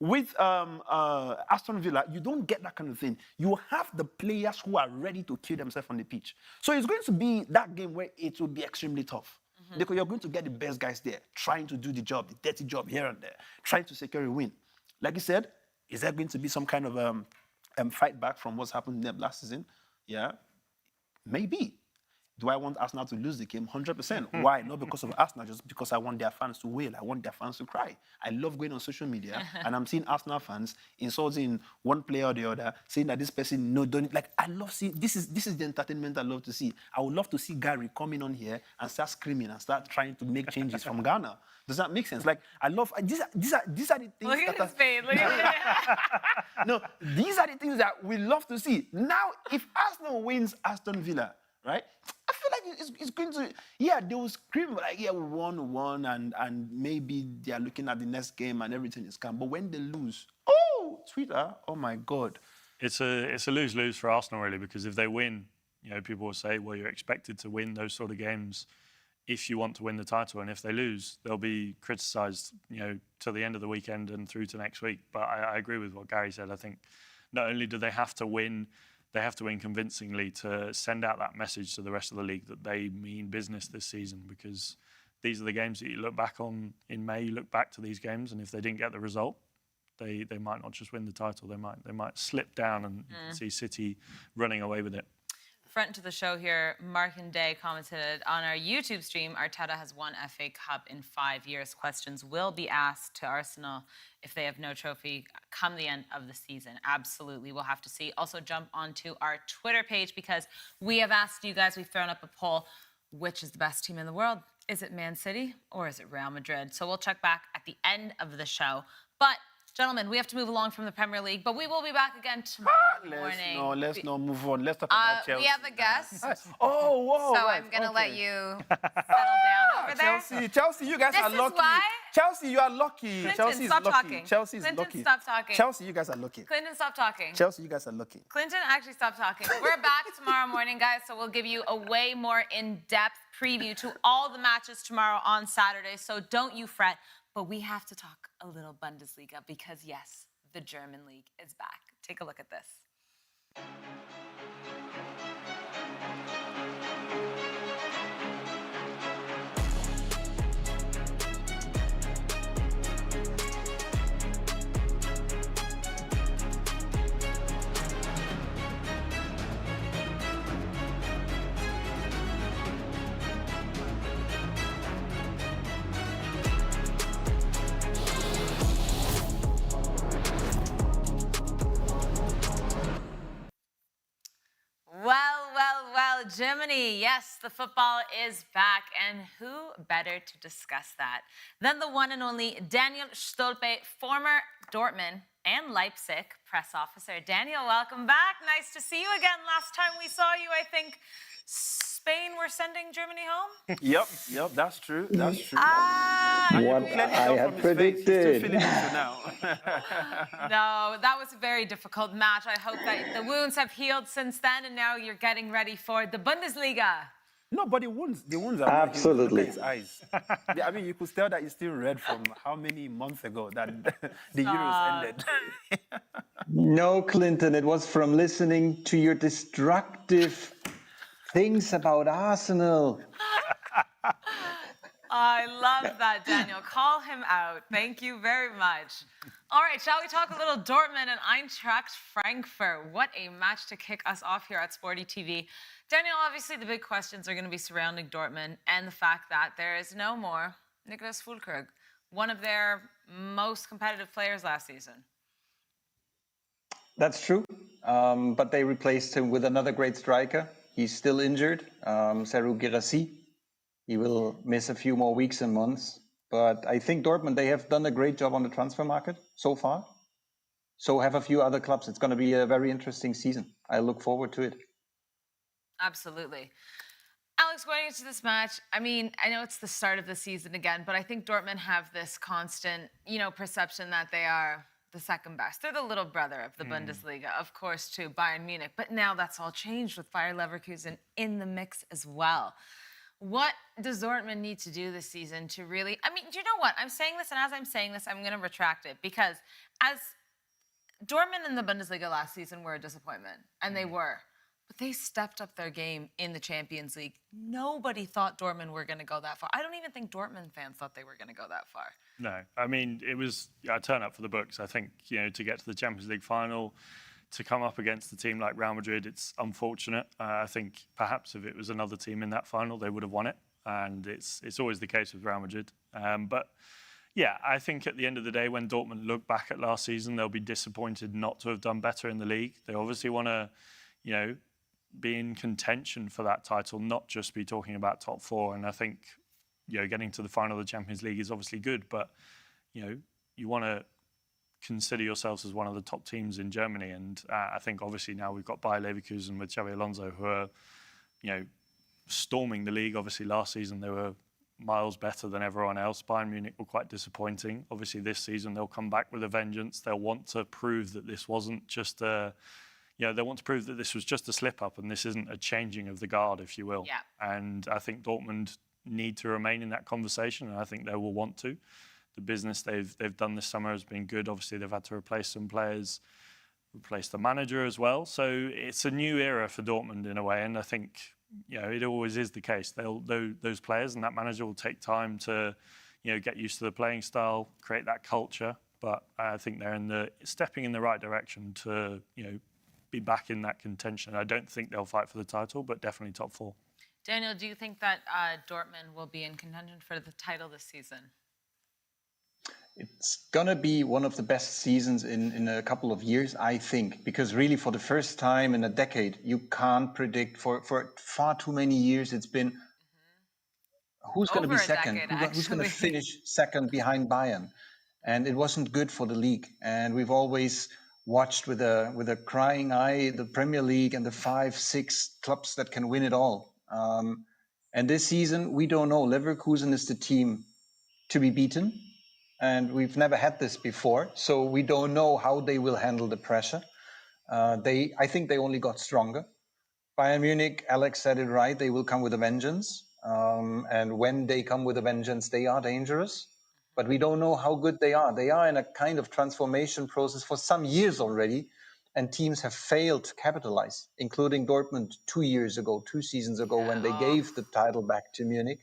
[SPEAKER 2] with Aston Villa, you don't get that kind of thing. You have the players who are ready to kill themselves on the pitch. So it's going to be that game where it will be extremely tough. Because you're going to get the best guys there, trying to do the job, the dirty job here and there, trying to secure a win. Like you said, is there going to be some kind of fight back from what's happened to them last season? Yeah, maybe. Do I want Arsenal to lose the game? 100%. Why? Not because of Arsenal, just because I want their fans to wail. I want their fans to cry. I love going on social media and I'm seeing Arsenal fans insulting one player or the other, saying that this person, no, don't. Like, I love seeing, this is the entertainment I love to see. I would love to see Gary coming on here and start screaming and start trying to make changes from Ghana. Does that make sense? Like, I love, these are the things
[SPEAKER 1] Look at
[SPEAKER 2] that
[SPEAKER 1] his face. Look at
[SPEAKER 2] No, these are the things that we love to see. Now, if Arsenal wins Aston Villa, right? I feel like it's going to, yeah, they will scream like, yeah, we won, and maybe they are looking at the next game and everything is calm. But when they lose, Twitter, oh my God.
[SPEAKER 3] It's a lose-lose for Arsenal, really, because if they win, people will say, well, you're expected to win those sort of games if you want to win the title. And if they lose, they'll be criticised, to the end of the weekend and through to next week. But I agree with what Gary said. I think not only do they have to win, they have to win convincingly to send out that message to the rest of the league that they mean business this season, because these are the games that you look back on in May. You look back to these games, and if they didn't get the result, they might not just win the title. They might slip down, and you can see City running away with it.
[SPEAKER 1] Front to the show here, Markin Day commented on our YouTube stream, Arteta has won FA Cup in 5 years. Questions will be asked to Arsenal if they have no trophy come the end of the season. Absolutely, we'll have to see. Also jump onto our Twitter page because we have asked you guys, we've thrown up a poll, which is the best team in the world? Is it Man City or is it Real Madrid? So we'll check back at the end of the show. But gentlemen, we have to move along from the Premier League, but we will be back again tomorrow morning.
[SPEAKER 2] Let's not move on. Let's talk about Chelsea.
[SPEAKER 1] We have a guest.
[SPEAKER 2] Oh, whoa.
[SPEAKER 1] So
[SPEAKER 2] right,
[SPEAKER 1] I'm going to let
[SPEAKER 2] okay.
[SPEAKER 1] you settle down over there.
[SPEAKER 2] Chelsea, you guys
[SPEAKER 1] This
[SPEAKER 2] are
[SPEAKER 1] is
[SPEAKER 2] lucky.
[SPEAKER 1] why-
[SPEAKER 2] Chelsea, you are lucky.
[SPEAKER 1] Clinton,
[SPEAKER 2] Chelsea is
[SPEAKER 1] stop
[SPEAKER 2] lucky.
[SPEAKER 1] talking.
[SPEAKER 2] Chelsea is
[SPEAKER 1] Clinton,
[SPEAKER 2] lucky.
[SPEAKER 1] stop talking.
[SPEAKER 2] Chelsea, you guys are lucky.
[SPEAKER 1] Clinton, stop talking.
[SPEAKER 2] Chelsea, you guys are lucky.
[SPEAKER 1] Clinton, actually stop talking. We're back tomorrow morning, guys, so we'll give you a way more in-depth preview to all the matches tomorrow on Saturday, so don't you fret. But we have to talk a little Bundesliga because, yes, the German league is back. Take a look at this. Jiminy, yes, the football is back, and who better to discuss that than the one and only Daniel Stolpe, former Dortmund and Leipzig press officer. Daniel, welcome back. Nice to see you again. Last time we saw you, I think Spain were sending Germany home?
[SPEAKER 2] Yep, that's true. That's true.
[SPEAKER 1] Ah,
[SPEAKER 2] And you
[SPEAKER 6] What
[SPEAKER 2] can clearly
[SPEAKER 6] I
[SPEAKER 2] tell
[SPEAKER 6] had
[SPEAKER 2] from his face, he's still
[SPEAKER 6] predicted.
[SPEAKER 2] feeling it till now.
[SPEAKER 1] no, that was a very difficult match. I hope that the wounds have healed since then, and now you're getting ready for the Bundesliga.
[SPEAKER 2] No, but the wounds are not healed. Look
[SPEAKER 6] Absolutely.
[SPEAKER 2] at his eyes. I mean, you could tell that he's still red from how many months ago that the Euros ended.
[SPEAKER 6] No, Clinton, it was from listening to your destructive things about Arsenal.
[SPEAKER 1] I love that, Daniel. Call him out. Thank you very much. All right, shall we talk a little Dortmund and Eintracht Frankfurt? What a match to kick us off here at Sporty TV. Daniel, obviously the big questions are going to be surrounding Dortmund and the fact that there is no more Niklas Füllkrug, one of their most competitive players last season.
[SPEAKER 6] That's true, but they replaced him with another great striker. He's still injured, Serhou Guirassy. He will miss a few more weeks and months. But I think Dortmund, they have done a great job on the transfer market so far. So have a few other clubs. It's going to be a very interesting season. I look forward to it.
[SPEAKER 1] Absolutely. Alex, going into this match, I mean, I know it's the start of the season again, but I think Dortmund have this constant, perception that they are the second best. They're the little brother of the Bundesliga, of course, to Bayern Munich. But now that's all changed with Bayer Leverkusen in the mix as well. What does Dortmund need to do this season to really... I mean, do you know what? I'm saying this, and as I'm saying this, I'm going to retract it. Because as Dortmund in the Bundesliga last season were a disappointment, and they were. But they stepped up their game in the Champions League. Nobody thought Dortmund were going to go that far. I don't even think Dortmund fans thought they were going to go that far.
[SPEAKER 3] No, I mean, it was a turn up for the books. I think, to get to the Champions League final, to come up against a team like Real Madrid, it's unfortunate. I think perhaps if it was another team in that final, they would have won it. And it's always the case with Real Madrid. But yeah, I think at the end of the day, when Dortmund look back at last season, they'll be disappointed not to have done better in the league. They obviously want to, be in contention for that title, not just be talking about top four. And I think, getting to the final of the Champions League is obviously good, but, you want to consider yourselves as one of the top teams in Germany. And I think obviously now we've got Bayer Leverkusen with Xabi Alonso, who are, storming the league. Obviously last season they were miles better than everyone else. Bayern Munich were quite disappointing. Obviously this season they'll come back with a vengeance. They'll want to prove that this wasn't just they want to prove that this was just a slip-up and this isn't a changing of the guard, if you will.
[SPEAKER 1] Yeah.
[SPEAKER 3] And I think Dortmund need to remain in that conversation, and I think they will want to. The business they've done this summer has been good. Obviously, they've had to replace some players, replace the manager as well. So it's a new era for Dortmund in a way, and I think it always is the case. Those players and that manager will take time to get used to the playing style, create that culture. But I think they're stepping in the right direction to be back in that contention. I don't think they'll fight for the title, but definitely top four.
[SPEAKER 1] Daniel, do you think that Dortmund will be in contention for the title this season?
[SPEAKER 6] It's going to be one of the best seasons in a couple of years, I think, because really for the first time in a decade, you can't predict. For far too many years, it's been who's going to be second, who's going to finish second behind Bayern. And it wasn't good for the league. And we've always watched with a crying eye the Premier League and the 5-6 clubs that can win it all. And this season, we don't know. Leverkusen is the team to be beaten. And we've never had this before, so we don't know how they will handle the pressure. I think they only got stronger. Bayern Munich, Alex said it right, they will come with a vengeance. And when they come with a vengeance, they are dangerous. But we don't know how good they are. They are in a kind of transformation process for some years already, and teams have failed to capitalize, including Dortmund 2 seasons ago, when they gave the title back to Munich.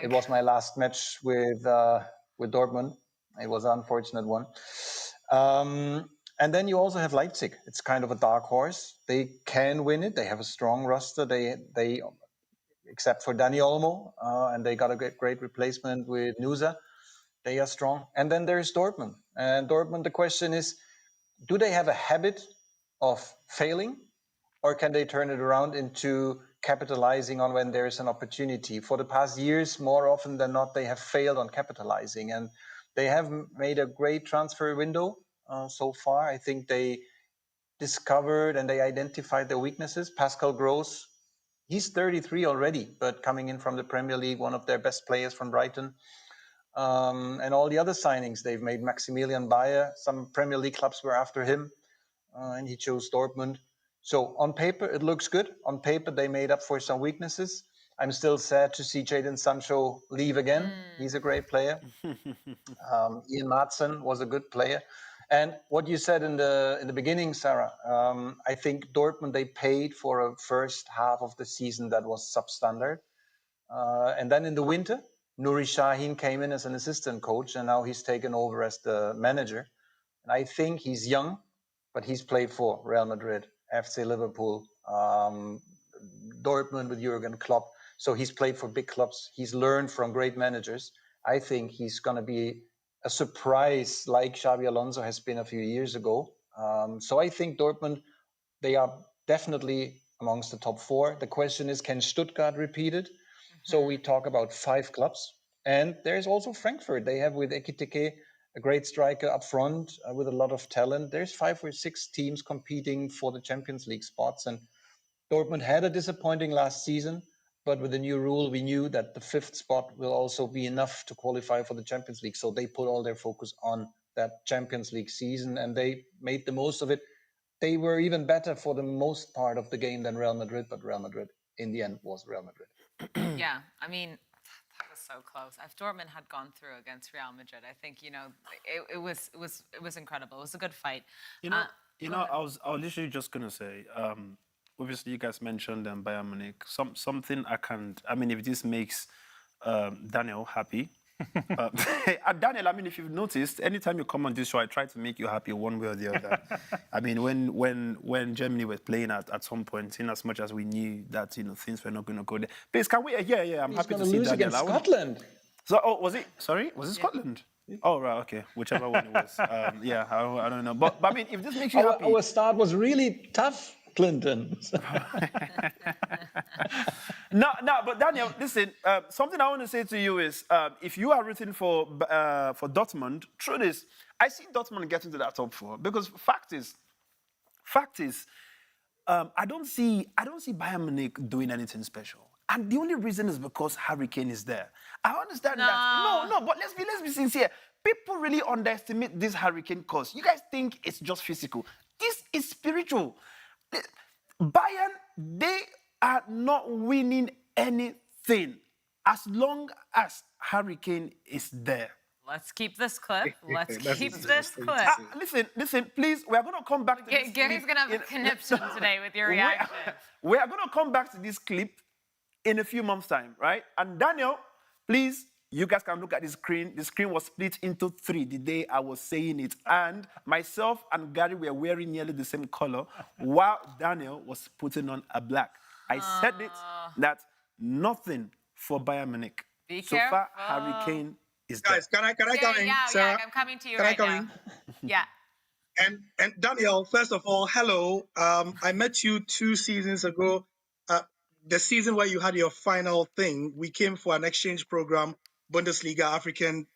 [SPEAKER 6] It was my last match with Dortmund. It was an unfortunate one. And then you also have Leipzig. It's kind of a dark horse. They can win it. They have a strong roster. They except for Dani Olmo, and they got a great replacement with Nusa. They are strong. And then there's Dortmund. And Dortmund, the question is, do they have a habit of failing, or can they turn it around into capitalizing on when there is an opportunity. For the past years, more often than not, they have failed on capitalizing, and they have made a great transfer window so far. I think they discovered and they identified their weaknesses. Pascal Gross, he's 33 already, but coming in from the Premier League, one of their best players from Brighton. And all the other signings they've made, Maximilian Bayer, some Premier League clubs were after him, and he chose Dortmund. So on paper, it looks good. On paper, they made up for some weaknesses. I'm still sad to see Jadon Sancho leave again. He's a great player. Ian Maatsen was a good player. And what you said in the beginning, Sarah, I think Dortmund, they paid for a first half of the season that was substandard. And then in the winter, Nuri Sahin came in as an assistant coach, and now he's taken over as the manager. And I think he's young, but he's played for Real Madrid, FC Liverpool, Dortmund with Jurgen Klopp. So he's played for big clubs. He's learned from great managers. I think he's going to be a surprise like Xabi Alonso has been a few years ago. So I think Dortmund, they are definitely amongst the top 4. The question is, can Stuttgart repeat it? So we talk about 5 clubs. And there's also Frankfurt. They have with Ekitike a great striker up front with a lot of talent. There's 5 or 6 teams competing for the Champions League spots. And Dortmund had a disappointing last season, but with the new rule, we knew that the 5th spot will also be enough to qualify for the Champions League. So they put all their focus on that Champions League season, and they made the most of it. They were even better for the most part of the game than Real Madrid, but Real Madrid in the end was Real Madrid.
[SPEAKER 1] Yeah, I mean, that was so close. If Dortmund had gone through against Real Madrid, I think, it was incredible. It was a good fight.
[SPEAKER 2] I was literally just gonna say, obviously you guys mentioned Bayern Munich. Something if this makes Daniel happy. Daniel, if you've noticed, anytime you come on this show, I try to make you happy one way or the other. When Germany was playing at some point, in as much as we knew that things were not going to go there. Please, can we? Yeah, I'm happy to see Daniel.
[SPEAKER 6] Against Scotland.
[SPEAKER 2] So, was it? Sorry, was it Scotland? Oh, right, okay, whichever one it was. I don't know, but if this makes you happy,
[SPEAKER 6] our start was really tough, Clinton.
[SPEAKER 2] No, but Daniel, listen. Something I want to say to you is, if you are rooting for Dortmund, truth is, I see Dortmund getting to that top 4 because fact is, I don't see Bayern Munich doing anything special, and the only reason is because Harry Kane is there. I understand that. No, but let's be sincere. People really underestimate this Harry Kane cause. You guys think it's just physical. This is spiritual. Bayern, they are not winning anything as long as Harry Kane is there.
[SPEAKER 1] Let's keep this clip. Let's keep this clip.
[SPEAKER 2] Listen, please. We are going to come back to this
[SPEAKER 1] Gary's going to have a conniption today with your reaction.
[SPEAKER 2] We are going to come back to this clip in a few months' time, right? And Daniel, please, you guys can look at the screen. The screen was split into 3 the day I was saying it. And myself and Gary were wearing nearly the same color while Daniel was putting on a black. I said it, that nothing for Bayern Munich. So far, Harry Kane is there.
[SPEAKER 5] Guys, can I come in?
[SPEAKER 1] Yeah, I'm coming to you right now. Yeah.
[SPEAKER 5] And Daniel, first of all, hello. I met you 2 seasons ago. The season where you had your final thing, we came for an exchange program, Bundesliga African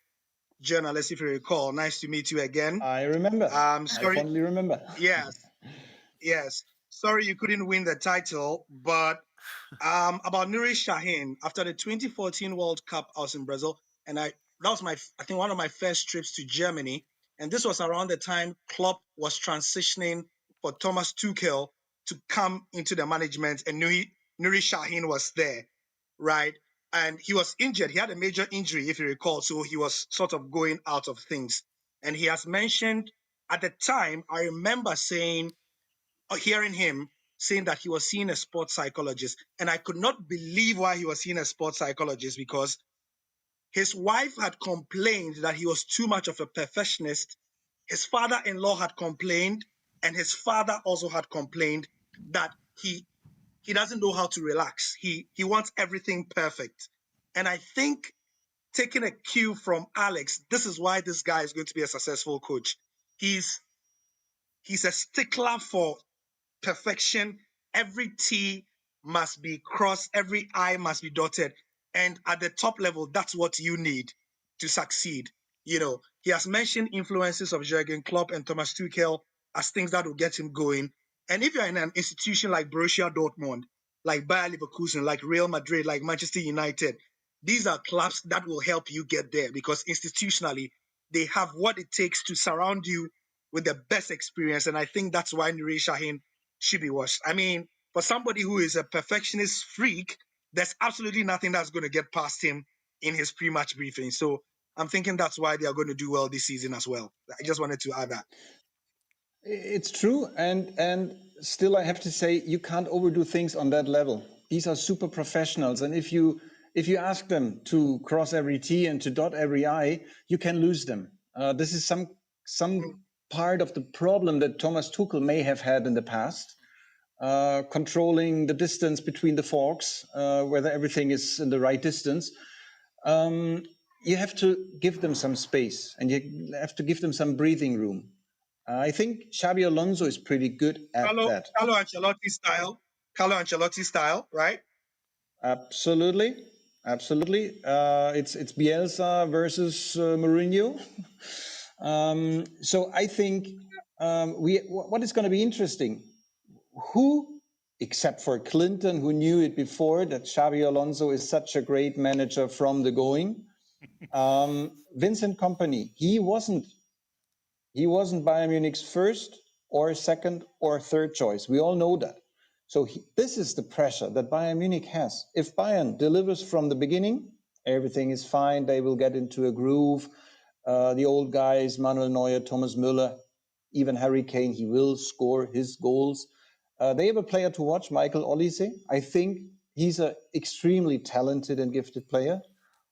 [SPEAKER 5] journalist, if you recall. Nice to meet you again.
[SPEAKER 6] I remember.
[SPEAKER 5] Sorry.
[SPEAKER 6] I fondly remember.
[SPEAKER 5] Yes. Sorry you couldn't win the title, but about Nuri Sahin, after the 2014 World Cup, I was in Brazil, and that was one of my first trips to Germany, and this was around the time Klopp was transitioning for Thomas Tuchel to come into the management, and Nuri Sahin was there, right? And he was injured. He had a major injury, if you recall, so he was sort of going out of things. And he has mentioned at the time, I remember hearing him saying that he was seeing a sports psychologist. And I could not believe why he was seeing a sports psychologist, because his wife had complained that he was too much of a perfectionist. His father-in-law had complained, and his father also had complained that he doesn't know how to relax. He wants everything perfect. And I think, taking a cue from Alex, this is why this guy is going to be a successful coach. He's a stickler for perfection. Every T must be crossed, every I must be dotted. And at the top level, that's what you need to succeed. You know, he has mentioned influences of Jurgen Klopp and Thomas Tuchel as things that will get him going. And if you're in an institution like Borussia Dortmund, like Bayer Leverkusen, like Real Madrid, like Manchester United, these are clubs that will help you get there because institutionally, they have what it takes to surround you with the best experience. And I think that's why Nuri Sahin should be watched. I mean, for somebody who is a perfectionist freak, there's absolutely nothing that's going to get past him in his pre-match briefing. So I'm thinking that's why they are going to do well this season as well. I just wanted to add that.
[SPEAKER 6] It's true, and still I have to say you can't overdo things on that level. These are super professionals, and if you ask them to cross every T and to dot every I, you can lose them. This is some part of the problem that Thomas Tuchel may have had in the past, controlling the distance between the forks, whether everything is in the right distance. You have to give them some space, and you have to give them some breathing room. I think Xabi Alonso is pretty good at that.
[SPEAKER 5] Carlo Ancelotti style, right?
[SPEAKER 6] Absolutely. It's Bielsa versus Mourinho. So I think what is going to be interesting, who, except for Clinton, who knew it before, that Xabi Alonso is such a great manager from the going, Vincent Kompany, he wasn't Bayern Munich's first or second or third choice. We all know that. So this is the pressure that Bayern Munich has. If Bayern delivers from the beginning, everything is fine. They will get into a groove. The old guys, Manuel Neuer, Thomas Müller, even Harry Kane, he will score his goals. They have a player to watch, Michael Olise. I think he's an extremely talented and gifted player.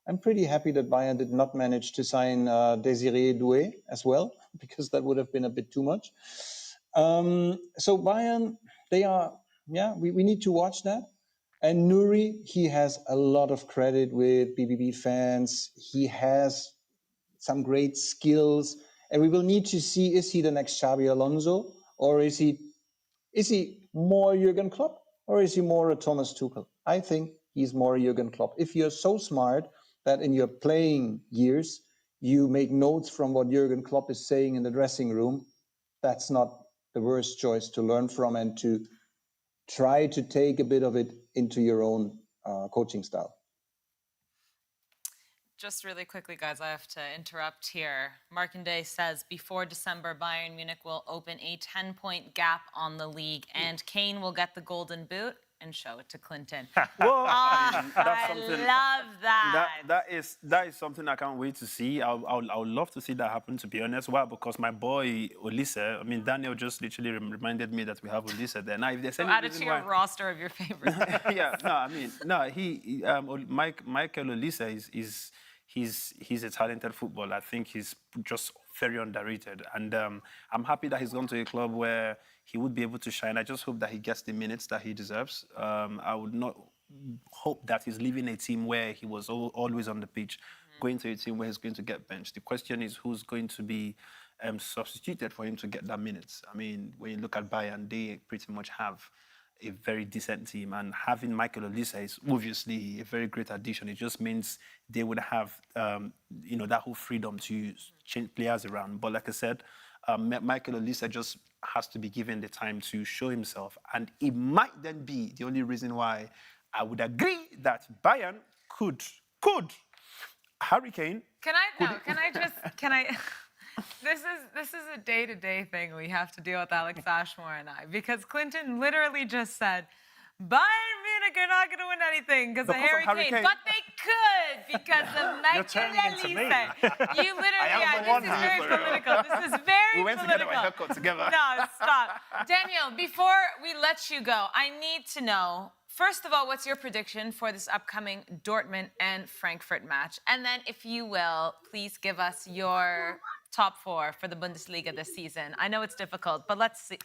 [SPEAKER 6] I'm pretty happy that Bayern did not manage to sign Désiré Doué as well, because that would have been a bit too much. So Bayern, we need to watch that. And Nuri, he has a lot of credit with BBB fans. He has some great skills. And we will need to see, is he the next Xabi Alonso? Or is he more Jurgen Klopp? Or is he more a Thomas Tuchel? I think he's more Jurgen Klopp. If you're so smart that in your playing years, you make notes from what Jurgen Klopp is saying in the dressing room, that's not the worst choice to learn from and to try to take a bit of it into your own coaching style.
[SPEAKER 1] Just really quickly, guys, I have to interrupt here. Markandé says, before December, Bayern Munich will open a 10-point gap on the league, and Kane will get the golden boot and show it to Clinton.
[SPEAKER 2] Well,
[SPEAKER 1] I love that.
[SPEAKER 2] That is something I can't wait to see. I would love to see that happen, to be honest. Why? Because my boy Olise, I mean, Daniel just literally reminded me that we have Olise there. Now, if there's any
[SPEAKER 1] add it
[SPEAKER 2] reason
[SPEAKER 1] to your
[SPEAKER 2] why...
[SPEAKER 1] roster of your favorites.
[SPEAKER 2] Yeah, no, I mean, no, Michael Olise he's a talented footballer. I think he's just very underrated. And I'm happy that he's gone to a club where he would be able to shine. I just hope that he gets the minutes that he deserves. I would not hope that he's leaving a team where he was always on the pitch, going to a team where he's going to get benched. The question is who's going to be substituted for him to get that minutes. I mean, when you look at Bayern, they pretty much have a very decent team, and having Michael Olise is obviously a very great addition. It just means they would have, that whole freedom to change players around. But like I said, Michael Olise just has to be given the time to show himself, and it might then be the only reason why I would agree that Bayern could Harry Kane.
[SPEAKER 1] This is a day-to-day thing we have to deal with, Alex Ashmore and I, because Clinton literally just said, Bayern Munich are not going to win anything because of Harry Kane. But they could because of Michael Olise. You literally, this is very political. This is very political.
[SPEAKER 2] We went to get our haircut together.
[SPEAKER 1] No, stop. Daniel, before we let you go, I need to know, first of all, what's your prediction for this upcoming Dortmund and Frankfurt match? And then, if you will, please give us your top four for the Bundesliga this season. I know it's difficult, but let's see.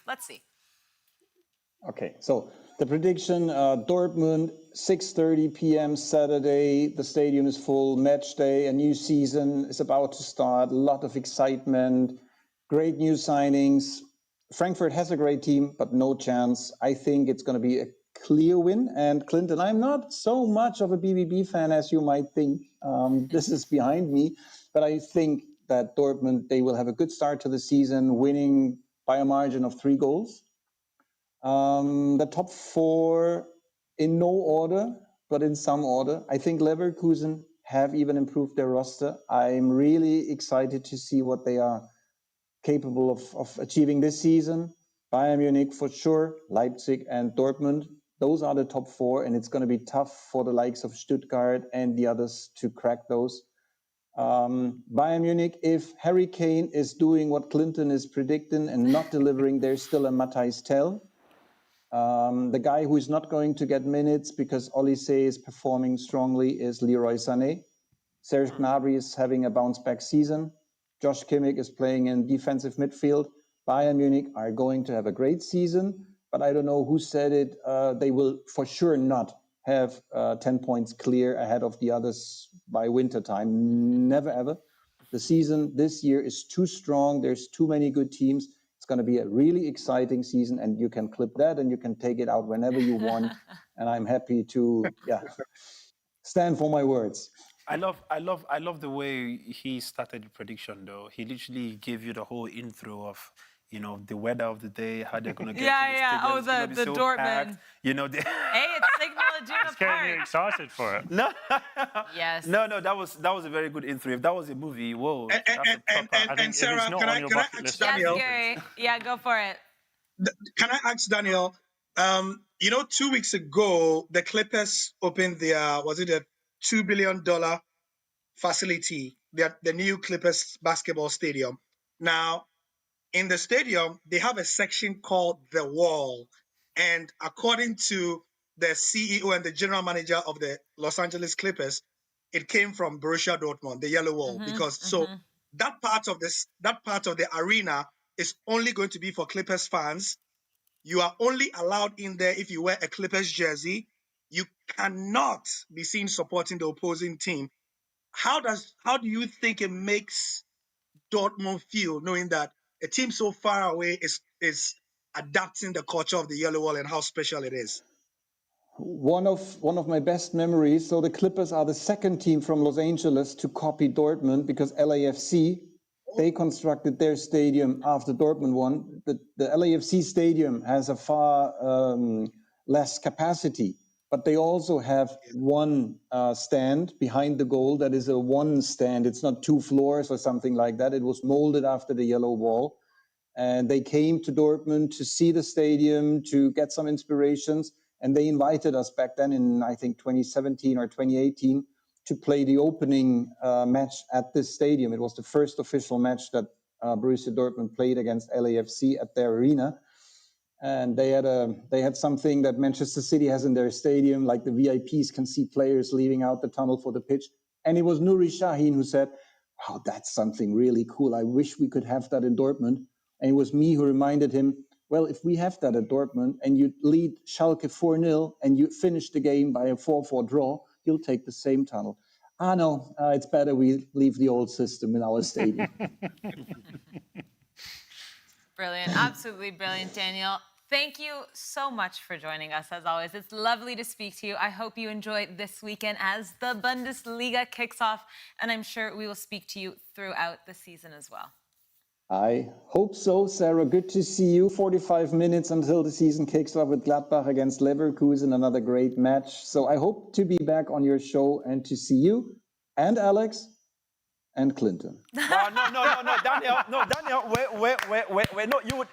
[SPEAKER 6] Okay, so the prediction, Dortmund, 6:30 p.m. Saturday. The stadium is full, match day, a new season is about to start, a lot of excitement, great new signings. Frankfurt has a great team, but no chance. I think it's going to be a clear win. And Clinton, I'm not so much of a BVB fan as you might think. This is behind me, but I think that Dortmund, they will have a good start to the season, winning by a margin of 3 goals. The top 4 in no order, but in some order. I think Leverkusen have even improved their roster. I'm really excited to see what they are capable of achieving this season. Bayern Munich for sure, Leipzig and Dortmund. Those are the top 4, and it's going to be tough for the likes of Stuttgart and the others to crack those. Bayern Munich, if Harry Kane is doing what Clinton is predicting and not delivering, there's still a Matthijs Tel. The guy who is not going to get minutes because Olise is performing strongly is Leroy Sané. Serge Gnabry is having a bounce-back season. Josh Kimmich is playing in defensive midfield. Bayern Munich are going to have a great season, but I don't know who said it. They will for sure not have 10 points clear ahead of the others by winter time. Never, ever. The season this year is too strong. There's too many good teams. It's going to be a really exciting season, and you can clip that and you can take it out whenever you want. And I'm happy to stand for my words.
[SPEAKER 2] I love the way he started the prediction though. He literally gave you the whole intro of, you know, the weather of the day, how they're gonna get to the stadium.
[SPEAKER 1] Oh,
[SPEAKER 2] It's gonna be
[SPEAKER 1] the
[SPEAKER 2] so
[SPEAKER 1] Dortmund.
[SPEAKER 2] packed. You know,
[SPEAKER 1] Hey, it's Signal Iduna
[SPEAKER 3] It's getting you
[SPEAKER 1] Park.
[SPEAKER 3] excited for it.
[SPEAKER 2] no,
[SPEAKER 1] Yes.
[SPEAKER 2] no, that was a very good intro. If that was a movie, whoa,
[SPEAKER 5] And,
[SPEAKER 2] that's a proper.
[SPEAKER 3] I think if
[SPEAKER 5] Sarah,
[SPEAKER 3] it's not
[SPEAKER 5] can
[SPEAKER 3] on
[SPEAKER 5] I
[SPEAKER 3] your
[SPEAKER 5] can I
[SPEAKER 3] bucket
[SPEAKER 5] ask
[SPEAKER 3] list,
[SPEAKER 1] Yes,
[SPEAKER 5] Daniel?
[SPEAKER 1] Gary. Yeah, go for it.
[SPEAKER 5] Can I ask Daniel? 2 weeks ago, the Clippers opened their a $2 billion facility, the new Clippers basketball stadium. Now, in the stadium, they have a section called the Wall, and according to the CEO and the general manager of the Los Angeles Clippers, it came from Borussia Dortmund, the Yellow Wall, because that part of the arena is only going to be for Clippers fans. You are only allowed in there if you wear a Clippers jersey. You cannot be seen supporting the opposing team. How do you think it makes Dortmund feel knowing that a team so far away is adapting the culture of the Yellow Wall and how special it is?
[SPEAKER 6] One of my best memories. So the Clippers are the second team from Los Angeles to copy Dortmund because LAFC, they constructed their stadium after Dortmund won. The LAFC stadium has a far less capacity, but they also have one stand behind the goal that is a one stand. It's not 2 floors or something like that. It was molded after the Yellow Wall. And they came to Dortmund to see the stadium, to get some inspirations. And they invited us back then in, I think, 2017 or 2018 to play the opening match at this stadium. It was the first official match that Borussia Dortmund played against LAFC at their arena. And they had something that Manchester City has in their stadium, like the VIPs can see players leaving out the tunnel for the pitch. And it was Nuri Sahin who said, wow, that's something really cool. I wish we could have that in Dortmund. And it was me who reminded him, well, if we have that at Dortmund and you lead Schalke 4-0 and you finish the game by a 4-4 draw, you'll take the same tunnel. No, it's better we leave the old system in our stadium.
[SPEAKER 1] Brilliant. Absolutely brilliant, Daniel. Thank you so much for joining us, as always. It's lovely to speak to you. I hope you enjoy this weekend as the Bundesliga kicks off, and I'm sure we will speak to you throughout the season as well.
[SPEAKER 6] I hope so, Sarah. Good to see you. 45 minutes until the season kicks off with Gladbach against Leverkusen, another great match. So I hope to be back on your show and to see you and Alex and Clinton.
[SPEAKER 2] No, Daniel, wait, no, you would,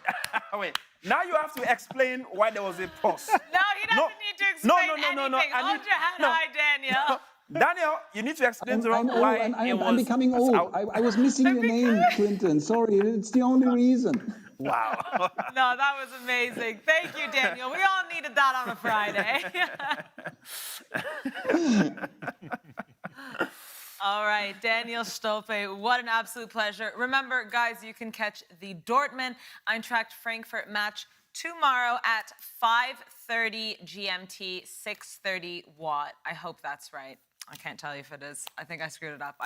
[SPEAKER 2] wait. Now you have to explain why there was a pause.
[SPEAKER 1] No, he doesn't need to explain anything. Hold your head high, Daniel.
[SPEAKER 2] Daniel, you need to explain to us why
[SPEAKER 6] I'm becoming old. I was missing your name, Clinton. Sorry, it's the only reason.
[SPEAKER 2] Wow.
[SPEAKER 1] No, that was amazing. Thank you, Daniel. We all needed that on a Friday. All right, Daniel Stolpe, what an absolute pleasure. Remember, guys, you can catch the Dortmund Eintracht Frankfurt match tomorrow at 5:30 GMT, 6:30 Watt. I hope that's right. I can't tell you if it is. I think I screwed it up.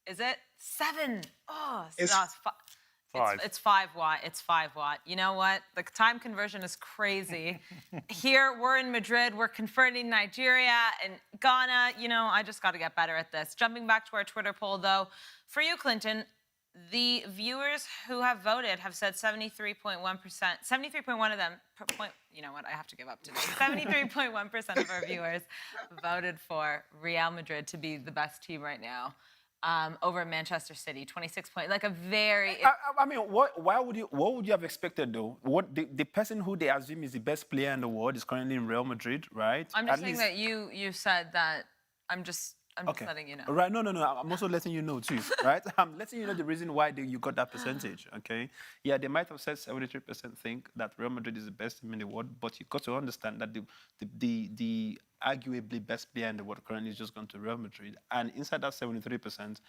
[SPEAKER 1] Is it? 7. Oh,
[SPEAKER 5] It's
[SPEAKER 3] 5.
[SPEAKER 1] It's 5 watt. It's 5 watt. You know what? The time conversion is crazy. Here, we're in Madrid. We're converting Nigeria and Ghana. You know, I just got to get better at this. Jumping back to our Twitter poll, though, for you, Clinton, the viewers who have voted have said 73.1%. 73.1 of them, you know what? I have to give up today. 73.1% of our viewers voted for Real Madrid to be the best team right now. Over Manchester City, 26 points, like a very.
[SPEAKER 2] I mean, what would you have expected though? What the person who they assume is the best player in the world is currently in Real Madrid, right?
[SPEAKER 1] I'm just saying that you said that. I'm just letting you know.
[SPEAKER 2] Right? No. I'm also letting you know too, right? I'm letting you know the reason why you got that percentage. Okay? Yeah, they might have said 73% think that Real Madrid is the best team in the world, but you got to understand that the arguably best player in the world currently is just gone to Real Madrid, and inside that 73%,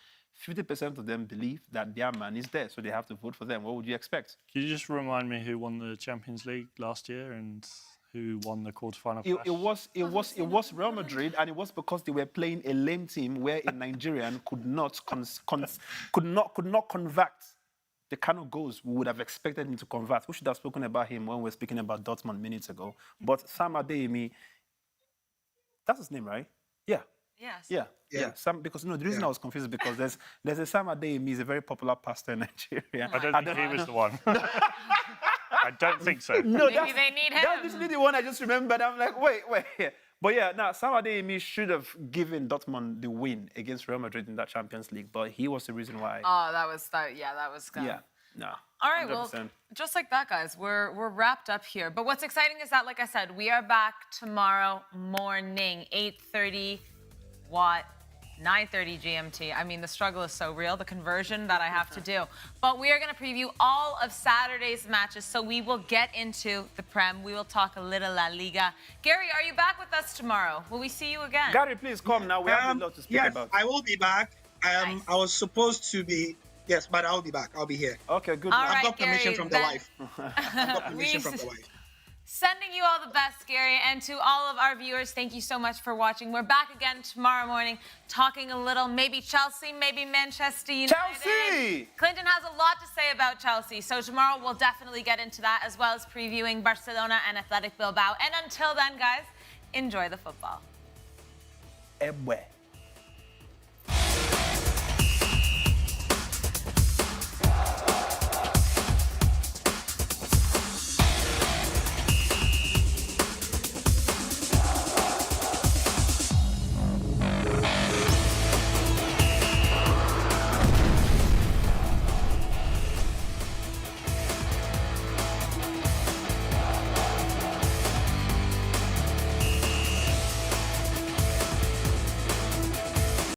[SPEAKER 2] 50% of them believe that their man is there, so they have to vote for them. What would you expect?
[SPEAKER 3] Can you just remind me who won the Champions League last year and who won the quarterfinal?
[SPEAKER 2] It was Real Madrid, and it was because they were playing a lame team where a Nigerian could not convert the kind of goals we would have expected him to convert. We should have spoken about him when we were speaking about Dortmund minutes ago. But Sam Adeyemi, that's his name, right? Yeah.
[SPEAKER 1] Yes.
[SPEAKER 2] Yeah. Sam, because the reason I was confused is because there's a Sam Adeyemi, he's a very popular pastor in Nigeria.
[SPEAKER 3] I don't think he was the one. I don't think so.
[SPEAKER 2] No,
[SPEAKER 1] Maybe they need him.
[SPEAKER 2] That's literally the one I just remembered. I'm like, wait. But yeah, now Sam Adeyemi should have given Dortmund the win against Real Madrid in that Champions League, but he was the reason why.
[SPEAKER 1] Oh, that was good.
[SPEAKER 2] Yeah, no.
[SPEAKER 1] All right,
[SPEAKER 2] 100%.
[SPEAKER 1] well, just like that, guys, we're wrapped up here. But what's exciting is that, like I said, we are back tomorrow morning, 8:30 watt. 9:30 GMT. I mean, the struggle is so real, the conversion that I have to do. But we are going to preview all of Saturday's matches, so we will get into the Prem. We will talk a little La Liga. Gary, are you back with us tomorrow? Will we see you again?
[SPEAKER 2] Gary, please come now. We have a lot to speak about.
[SPEAKER 5] Yes, I will be back.
[SPEAKER 1] Nice.
[SPEAKER 5] I was supposed to be, yes, but I'll be back. I'll be here.
[SPEAKER 2] Okay, good.
[SPEAKER 1] All
[SPEAKER 2] man.
[SPEAKER 1] right,
[SPEAKER 5] I've got permission
[SPEAKER 1] Gary,
[SPEAKER 5] from the wife. I've got permission from the wife.
[SPEAKER 1] Sending you all the best, Gary, and to all of our viewers, thank you so much for watching. We're back again tomorrow morning, talking a little, maybe Chelsea, maybe Manchester United.
[SPEAKER 2] Chelsea!
[SPEAKER 1] Clinton has a lot to say about Chelsea, so tomorrow we'll definitely get into that, as well as previewing Barcelona and Athletic Bilbao. And until then, guys, enjoy the football.
[SPEAKER 2] Ebwe.